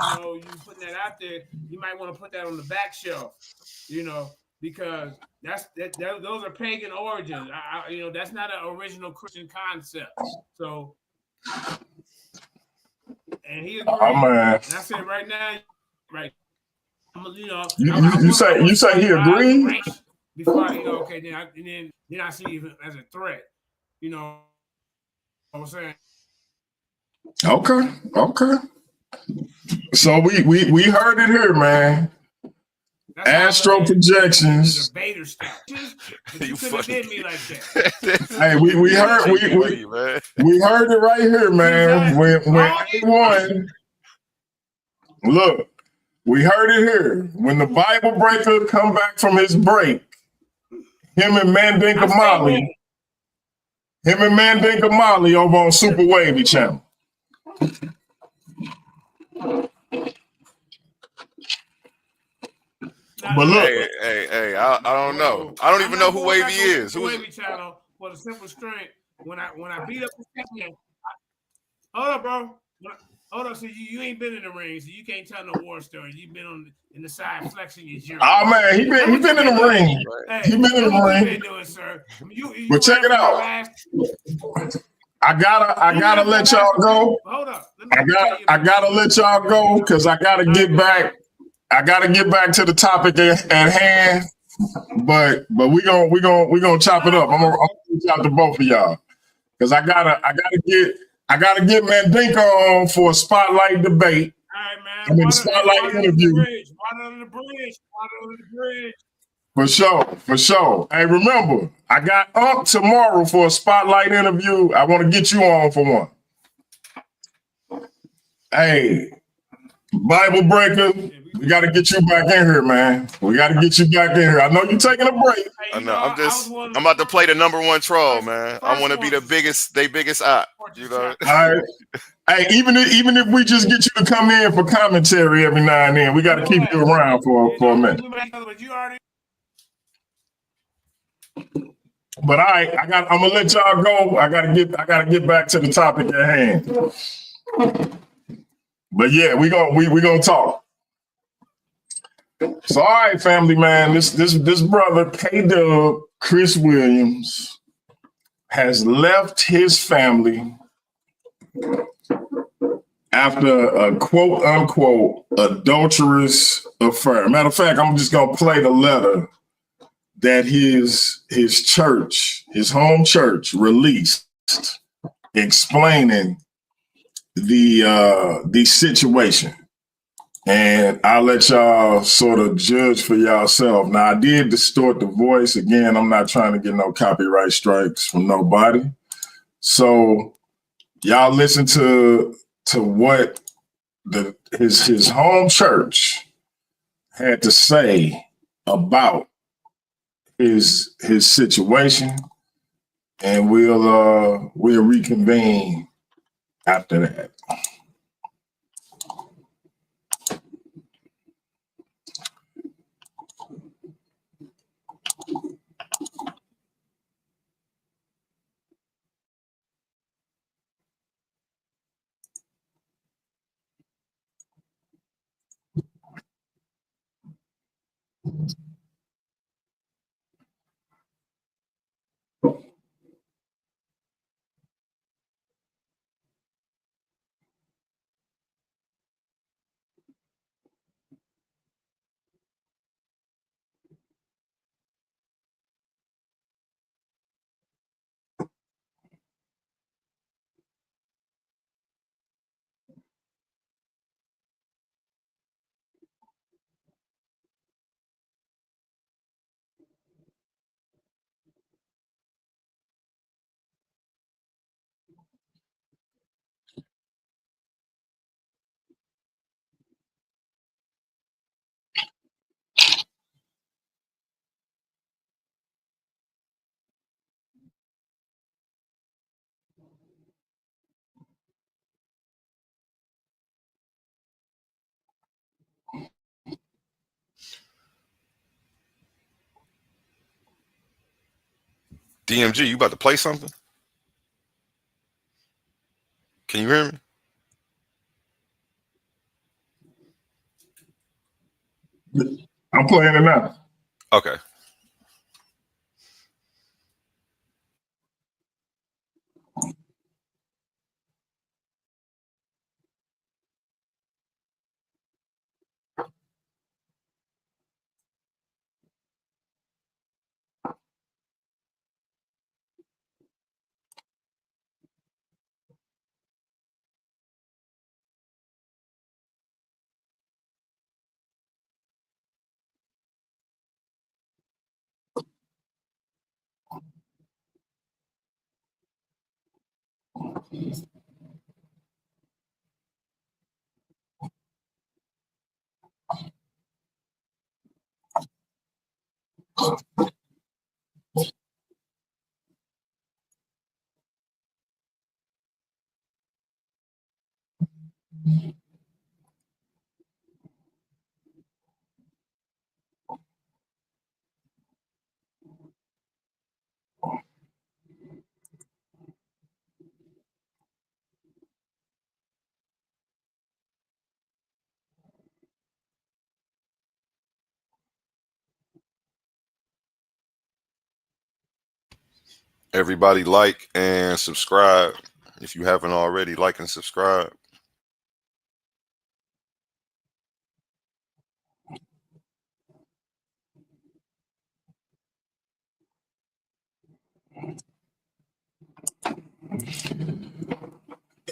putting that out there, you might want to put that on the back shelf, because those are pagan origins. That's not an original Christian concept. So, and he agreed. Oh, man. And I said, right now, right, you say he agreed? Before then I see it as a threat. You know what I'm saying? Okay. So we heard it here, man. Astro projections. Debater stages, but You you couldn't have funny. did me like that. Hey, we heard we heard it right here, man. When A1, look, we heard it here. When the Bible breaker come back from his break, him and Mandinka Molly over on Super Wavy channel. But look, hey, I don't know. I don't even know who Wavy is. Who's Wavy channel for the simple strength. When I beat up the champion, hold up, bro. Hold up, so you ain't been in the ring, so you can't tell no war stories. You've been in the side flexing your jury. Oh man, he been in the ring. Hey, he been in the ring. Been doing, sir. But check it out. I gotta let y'all go. Hold up. I gotta let y'all go because I gotta get back. I gotta get back to the topic at hand. But we gonna chop it up. I'm gonna reach out to both of y'all because I gotta get Mandinka on for a spotlight debate. All right, man. I mean, spotlight interview. Water under the bridge. For sure. Hey, remember, I got up tomorrow for a spotlight interview. I want to get you on for one. Hey, Bible breaker, we got to get you back in here, man. We got to get you back in here. I know you're taking a break. I know. I'm about to play the #1 troll, man. I want to be the biggest op. You know. All right. Hey, even if we just get you to come in for commentary every now and then, we got to keep you around for a minute. But all right, I'm gonna let y'all go. I gotta get back to the topic at hand. But yeah, we gonna talk. So all right, family, man. This brother K-Dub, Chris Williams, has left his family after a quote unquote adulterous affair. Matter of fact, I'm just gonna play the letter that his church, his home church, released explaining the situation. And I'll let y'all sort of judge for yourself. Now, I did distort the voice. Again, I'm not trying to get no copyright strikes from nobody. So y'all listen to what his home church had to say about his situation, and we'll reconvene after that. DMG, you about to play something? Can you hear me? I'm playing it now. Okay. Everybody like and subscribe. If you haven't already, like and subscribe.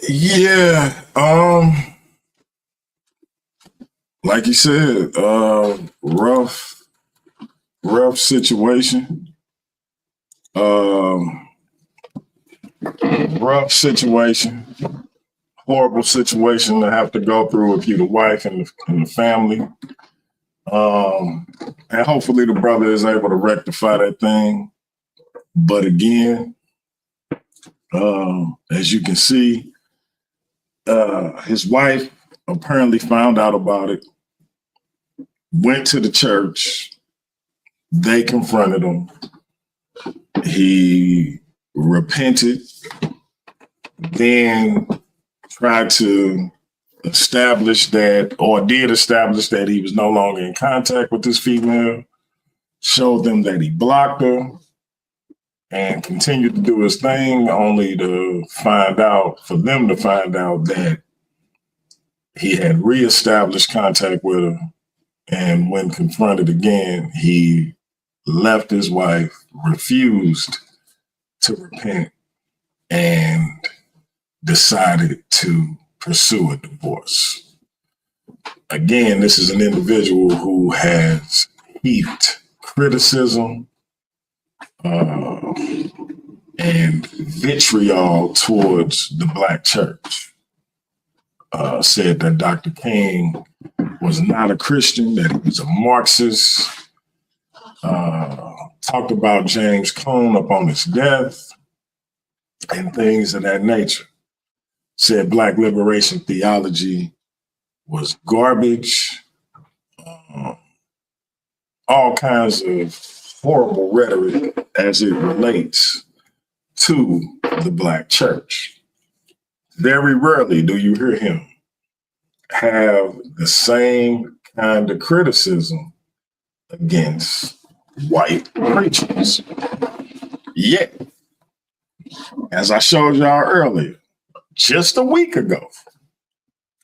Yeah, like you said, rough situation. Um, rough situation. Horrible situation to have to go through with you, the wife and the family. And hopefully the brother is able to rectify that thing. But again, as you can see, his wife apparently found out about it, went to the church. They confronted him. He repented, then tried to establish that, or did establish that he was no longer in contact with this female, showed them that he blocked her, and continued to do his thing, only to find out, for them to find out that he had reestablished contact with her. And when confronted again, he left his wife, refused to repent, and decided to pursue a divorce. Again, this is an individual who has heaped criticism and vitriol towards the Black church. Said that Dr. King was not a Christian, that he was a Marxist. Talked about James Cone upon his death and things of that nature. Said Black liberation theology was garbage. All kinds of horrible rhetoric as it relates to the Black church. Very rarely do you hear him have the same kind of criticism against white preachers. Yet, as I showed y'all earlier, just a week ago,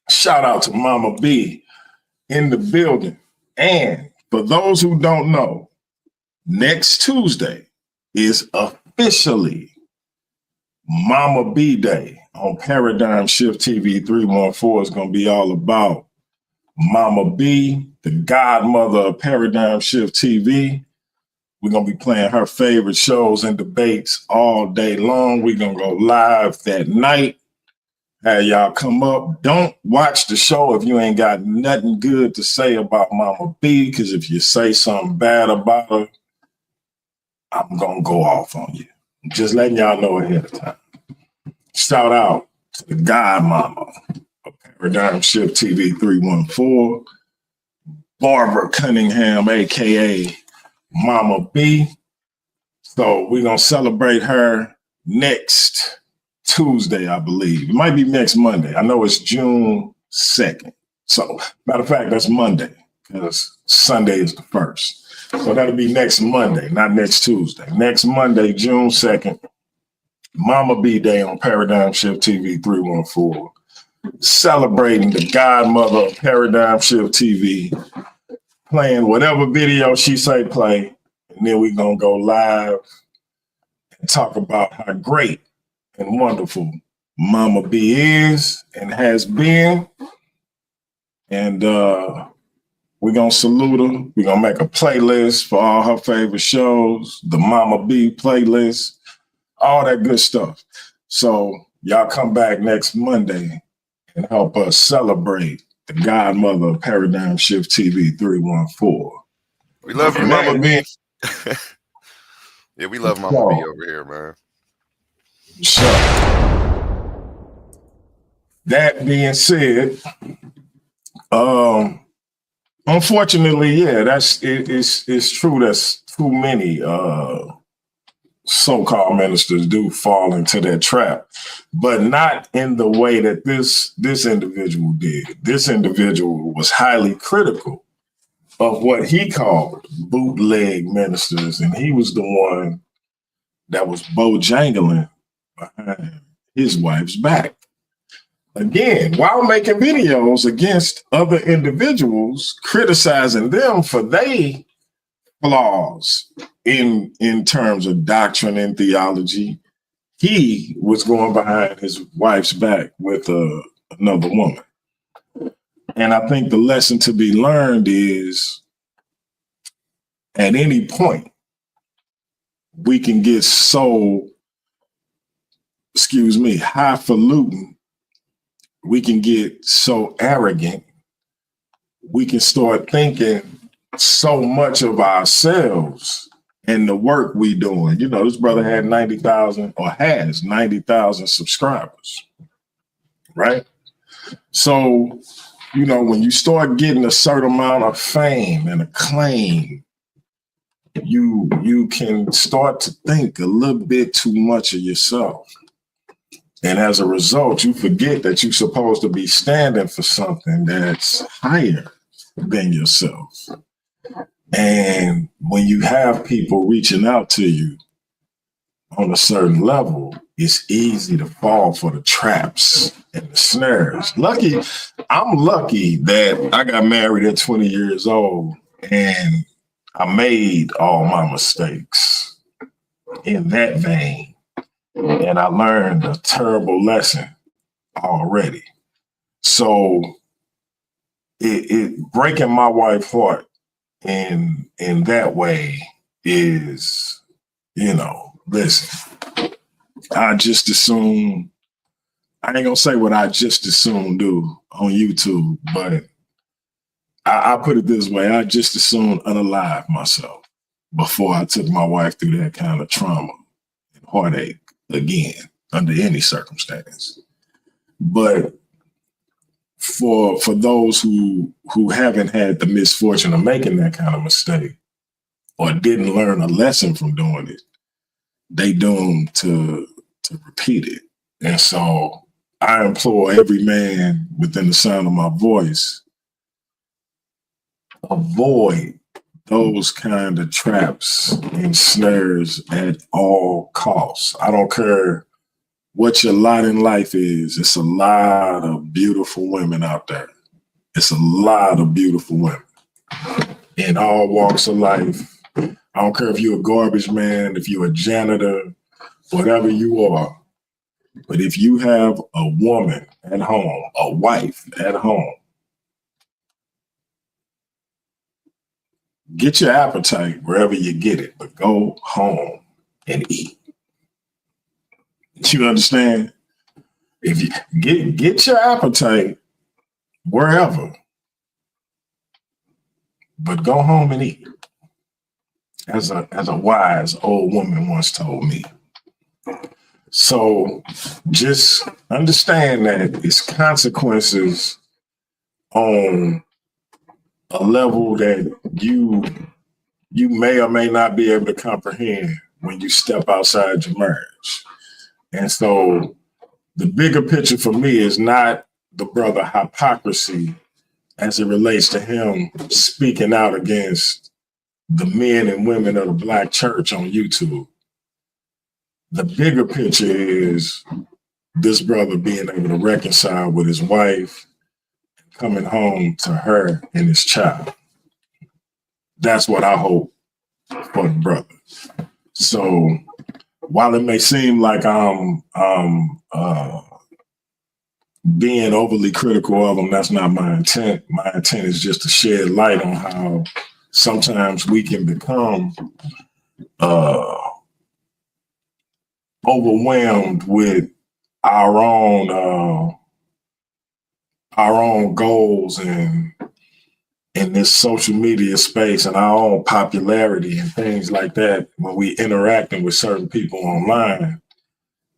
shout out to Mama B in the building. And for those who don't know, next Tuesday is officially Mama B Day on Paradigm Shift TV 314. Is going to be all about Mama B, the godmother of Paradigm Shift TV. We're going to be playing her favorite shows and debates all day long. We're going to go live that night. Have y'all come up. Don't watch the show if you ain't got nothing good to say about Mama B, because if you say something bad about her, I'm going to go off on you. I'm just letting y'all know ahead of time. Shout out to the godmama of Paradigm Shift TV 314, Barbara Cunningham, a.k.a. Mama B. So we're going to celebrate her next Tuesday, I believe. It might be next Monday. I know it's June 2nd. So, matter of fact, that's Monday, because Sunday is the 1st. So that'll be next Monday, not next Tuesday. Next Monday, June 2nd, Mama B Day on Paradigm Shift TV 314. Celebrating the godmother of Paradigm Shift TV, playing whatever video she say play, and then we're going to go live and talk about how great and wonderful Mama B is and has been. And we're We're going to salute her. We're going to make a playlist for all her favorite shows, the Mama B playlist, all that good stuff. So y'all come back next Monday and help us celebrate the godmother of Paradigm Shift TV 314. We love you, Mama B. Yeah, we love Mama B over here, man. So, that being said, unfortunately, yeah, it's true. That's too many so-called ministers do fall into that trap, but not in the way that this individual did. This individual was highly critical of what he called bootleg ministers, and he was the one that was bojangling behind his wife's back. Again, while making videos against other individuals, criticizing them for their flaws in terms of doctrine and theology, he was going behind his wife's back with another woman. And I think the lesson to be learned is at any point, we can get so, highfalutin. We can get so arrogant. We can start thinking so much of ourselves and the work we doing. You know, this brother had 90,000 or has 90,000 subscribers, right? So, you know, when you start getting a certain amount of fame and acclaim, you can start to think a little bit too much of yourself. And as a result, you forget that you're supposed to be standing for something that's higher than yourself. And when you have people reaching out to you on a certain level, it's easy to fall for the traps and the snares. I'm lucky that I got married at 20 years old and I made all my mistakes in that vein. And I learned a terrible lesson already. So it breaking my wife's heart in that way is, you know, listen, I ain't gonna say what I just as soon do on YouTube, but I put it this way, I just as soon unalive myself before I took my wife through that kind of trauma and heartache again, under any circumstance. But for those who haven't had the misfortune of making that kind of mistake or didn't learn a lesson from doing it, they doomed to repeat it. And so I implore every man within the sound of my voice, avoid those kind of traps and snares at all costs. I don't care what your lot in life is. It's a lot of beautiful women out there. It's a lot of beautiful women in all walks of life. I don't care if you're a garbage man, if you're a janitor, whatever you are. But if you have a woman at home, a wife at home, get your appetite wherever you get it, but go home and eat. You understand? If you get your appetite wherever, but go home and eat. As a wise old woman once told me. So just understand that it's consequences on a level that you may or may not be able to comprehend when you step outside your marriage. And so the bigger picture for me is not the brother hypocrisy as it relates to him speaking out against the men and women of the Black church on YouTube. The bigger picture is this brother being able to reconcile with his wife, coming home to her and his child. That's what I hope for the brother. So while it may seem like I'm being overly critical of them. That's not my intent. My intent is just to shed light on how sometimes we can become overwhelmed with our own goals and in this social media space and our own popularity and things like that when we interacting with certain people online.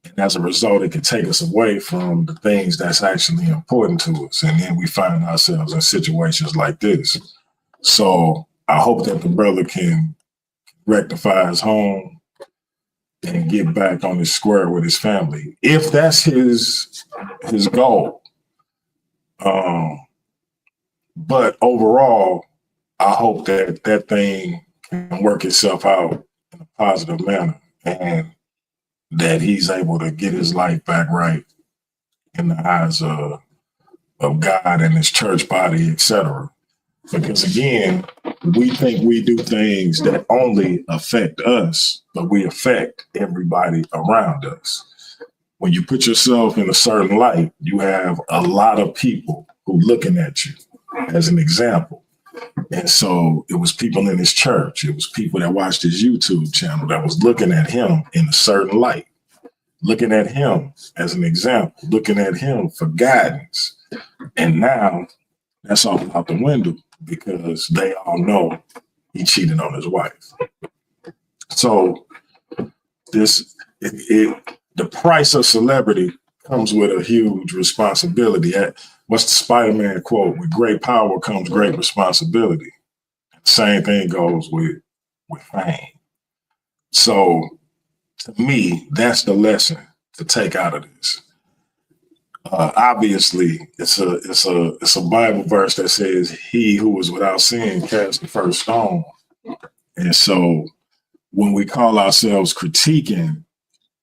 And as a result, it can take us away from the things that's actually important to us. And then we find ourselves in situations like this. So I hope that the brother can rectify his home and get back on his square with his family, if that's his goal. But overall, I hope that that thing can work itself out in a positive manner and that he's able to get his life back right in the eyes of God and his church body, etc. Because again, we think we do things that only affect us, but we affect everybody around us. When you put yourself in a certain light, you have a lot of people who looking at you as an example. And so it was people in his church. It was people that watched his YouTube channel that was looking at him in a certain light, looking at him as an example, looking at him for guidance. And now that's all out the window because they all know he cheated on his wife. So the price of celebrity comes with a huge responsibility. What's the Spider-Man quote? With great power comes great responsibility. Same thing goes with fame. So to me, that's the lesson to take out of this. Obviously, it's a Bible verse that says, "He who was without sin cast the first stone." And so when we call ourselves critiquing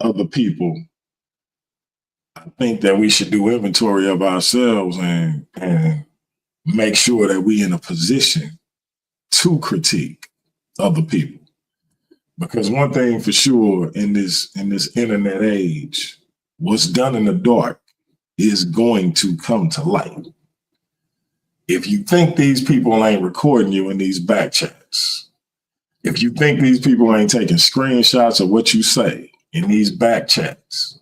other people, I think that we should do inventory of ourselves and make sure that we in a position to critique other people. Because one thing for sure in this internet age, what's done in the dark is going to come to light. If you think these people ain't recording you in these back chats, if you think these people ain't taking screenshots of what you say in these back chats,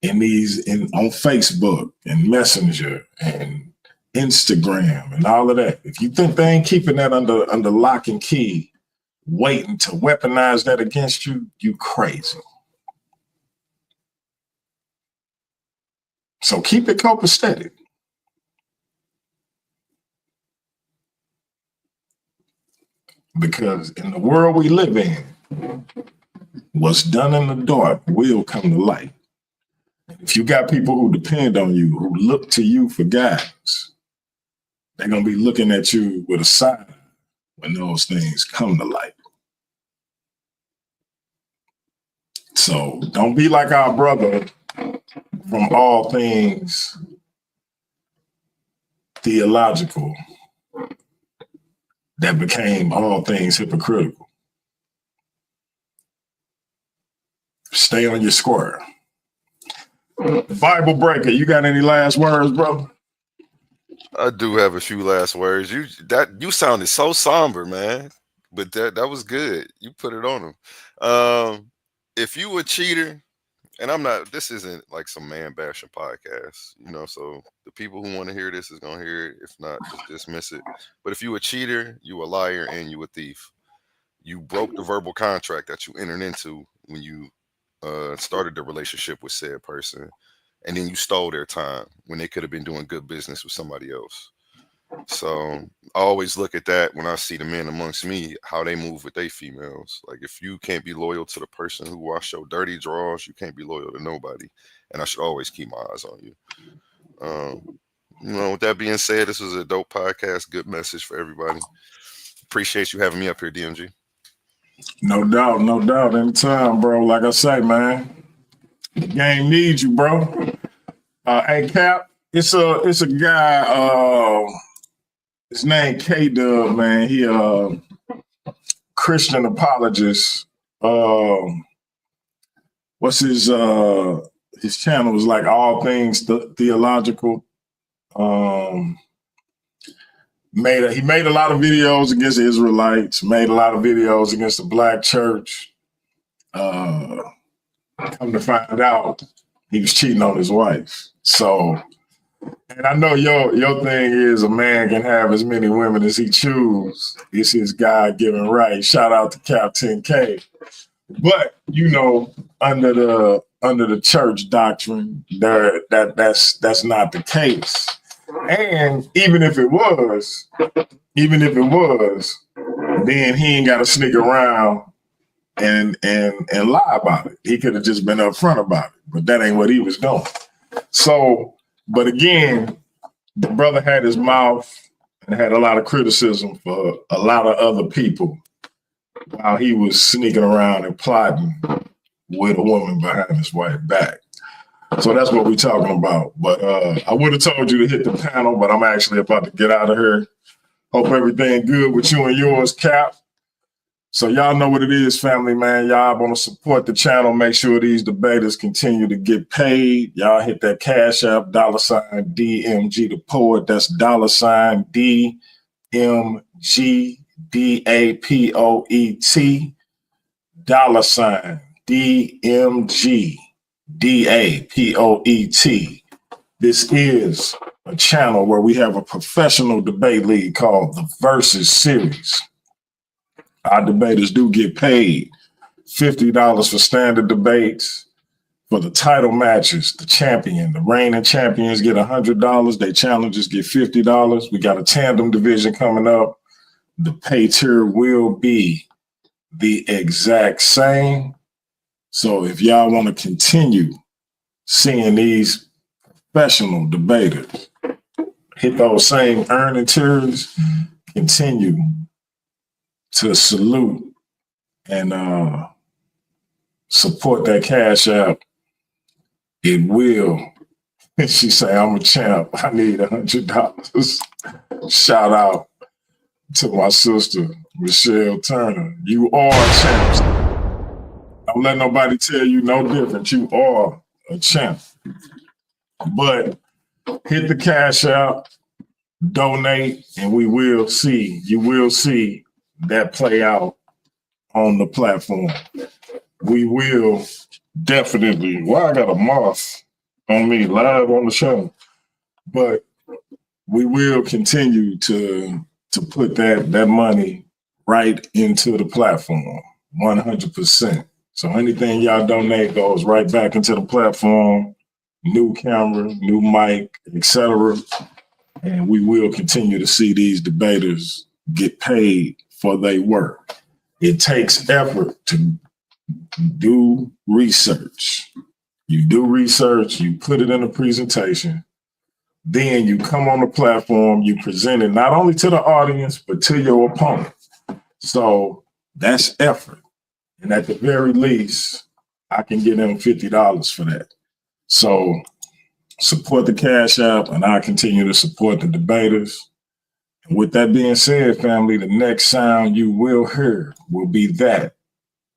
on Facebook and Messenger and Instagram and all of that, if you think they ain't keeping that under lock and key, waiting to weaponize that against you, you crazy. So keep it copacetic. Because in the world we live in, what's done in the dark will come to light. If you got people who depend on you, who look to you for guidance, they're going to be looking at you with a side eye when those things come to light. So don't be like our brother from All Things Theological that became All Things Hypocritical. Stay on your square. Bible Breaker, you got any last words, brother? I do have a few last words. You sounded so somber, man, but that was good. You put it on him. If you a cheater, and I'm not, this isn't like some man bashing podcast, so the people who want to hear this is going to hear it. If not, just dismiss it. But if you a cheater, you a liar, and you a thief. You broke the verbal contract that you entered into when you started the relationship with said person, and then you stole their time when they could have been doing good business with somebody else. So I always look at that when I see the men amongst me, how they move with their females. Like, if you can't be loyal to the person who washed your dirty drawers, you can't be loyal to nobody. And I should always keep my eyes on you. With that being said, this was a dope podcast. Good message for everybody. Appreciate you having me up here, DMG. No doubt. Anytime, bro. Like I say, man, the game needs you, bro. Hey, Cap, it's a guy. His name K-Dub, man. He Christian apologist. What's his his channel is like All Things Theological. He made a lot of videos against the Israelites, made a lot of videos against the black church. Come to find out, he was cheating on his wife. So, and I know your thing is a man can have as many women as he chooses. It's his God-given right. Shout out to Captain K. But you know, under the church doctrine, that's not the case. And even if it was, then he ain't got to sneak around and lie about it. He could have just been upfront about it, but that ain't what he was doing. So, but again, the brother had his mouth and had a lot of criticism for a lot of other people while he was sneaking around and plotting with a woman behind his wife's back. So that's what we're talking about. But I would have told you to hit the panel, but I'm actually about to get out of here. Hope everything good with you and yours, Cap. So y'all know what it is, family, man. Y'all want to support the channel. Make sure these debaters continue to get paid. Y'all hit that Cash App, $DMG the Poet. That's $DMG DAPOET, $DMG DAPOET. This is a channel where we have a professional debate league called the Versus Series. Our debaters do get paid $50 for standard debates. For the title matches, the reigning champions get $100. Their challengers get $50. We got a tandem division coming up. The pay tier will be the exact same. So if y'all want to continue seeing these professional debaters hit those same earning tiers, continue to salute and support that Cash App. It will. She say, I'm a champ. I need $100. Shout out to my sister, Michelle Turner. You are a champ. Don't let nobody tell you no different. You are a champ. But hit the Cash App, donate, and you will see that play out on the platform. We will definitely, I got a moth on me live on the show, but we will continue to put that money right into the platform, 100%. So anything y'all donate goes right back into the platform, new camera, new mic, etc. And we will continue to see these debaters get paid for their work. It takes effort to do research. You do research, you put it in a presentation, then you come on the platform, you present it not only to the audience, but to your opponent. So that's effort. And at the very least, I can get them $50 for that. So support the Cash App, and I continue to support the debaters. And with that being said, family, the next sound you will hear will be that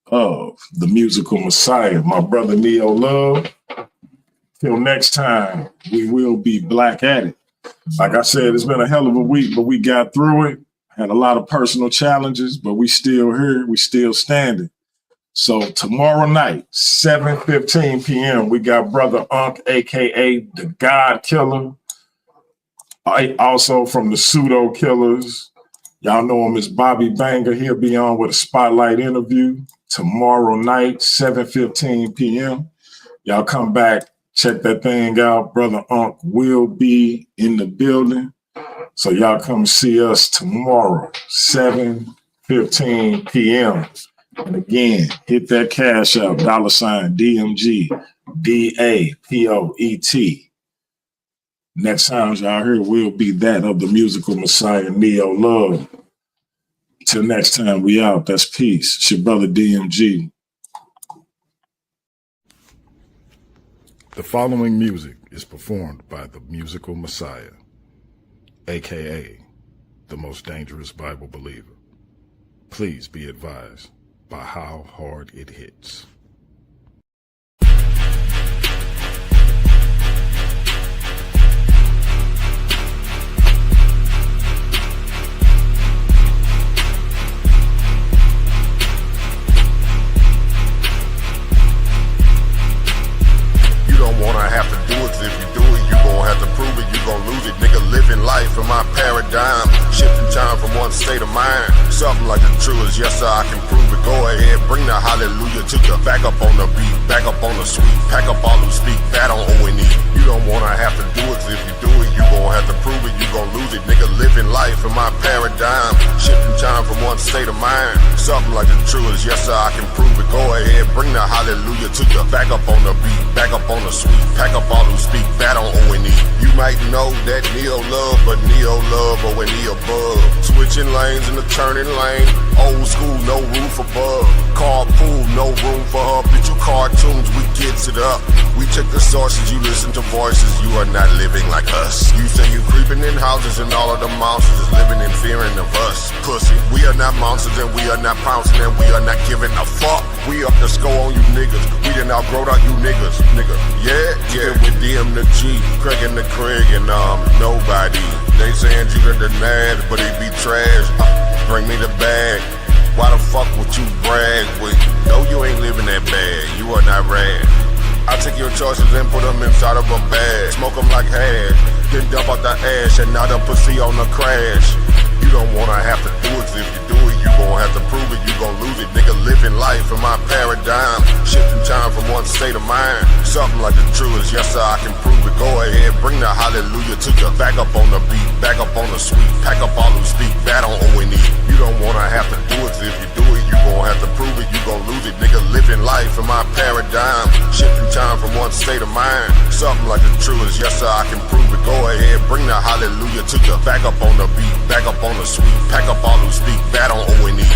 of the musical Messiah, my brother Neo Love. Till next time, we will be black at it. Like I said, it's been a hell of a week, but we got through it. Had a lot of personal challenges, but we still here. We still standing. So tomorrow night, 7:15 p.m., we got Brother Unk, a.k.a. the God Killer. Also from the Pseudo Killers. Y'all know him as Bobby Banger. He'll be on with a spotlight interview tomorrow night, 7:15 p.m. Y'all come back, check that thing out. Brother Unk will be in the building. So y'all come see us tomorrow, 7:15 p.m. And again, hit that Cash App, $DMG DAPOET. Next sound y'all hear will be that of the musical Messiah, Neo Love. Till next time, we out. That's peace. It's your brother DMG. The following music is performed by the musical Messiah, a.k.a. the most dangerous Bible believer. Please be advised by how hard it hits. life in my paradigm. Shifting time from one state of mind. Something like the truth is yes sir, I can prove it. Go ahead, bring the hallelujah to the back up on the beat, back up on the sweet. Pack up all who speak bad on O&E. You don't wanna have to do it, 'cause if you do it, you gon' have to prove it. You gon' lose it, nigga. Living life in my paradigm. Shifting time from one state of mind. Something like the truth is yes sir, I can prove it. Go ahead, bring the hallelujah to the back up on the beat, back up on the sweet. Pack up all who speak bad on O&E. You might know that neo love, but neo love O&E above. Switching lanes in the turning lane. Old school, no roof above. Carpool, no room for her. Bitch, you cartoons, we gets it up. We check the sources, you listen to voices. You are not living like us. You say you creeping in houses and all of the monsters is living in fearing of us. Pussy, we are not monsters and we are not pouncing and we are not giving a fuck. We up the score on you niggas. We done outgrowed out you niggas, nigga. Yeah, with DMG, Craig and the Craig and nobody. They saying you the Nads, but he be trash. Bring me the bag. Why the fuck would you brag with? No, you ain't living that bad. You are not rad. I take your choices and put them inside of a bag. Smoke them like hash, then dump out the ash and now the pussy on the crash. You don't wanna have to do it, 'cause if you do it, you gon' have to prove it. You gon' lose it, nigga. Living life in my paradigm. Shifting time from one state of mind. Something like the truth is yes sir, I can prove it. Go ahead, bring the hallelujah to the back up on the beat, back up on the sweet. Pack up all who speak bad on O&E. You don't wanna have to do it, 'cause if you do it, you gon' have to prove it. You gon' lose it, nigga. Living life in my paradigm. Shifting time from one state of mind. Something like the truth is yes sir, I can prove it. Go ahead, bring the hallelujah to the back up on the beat, back up on the sweet. Pack up all who speak bad on O&E.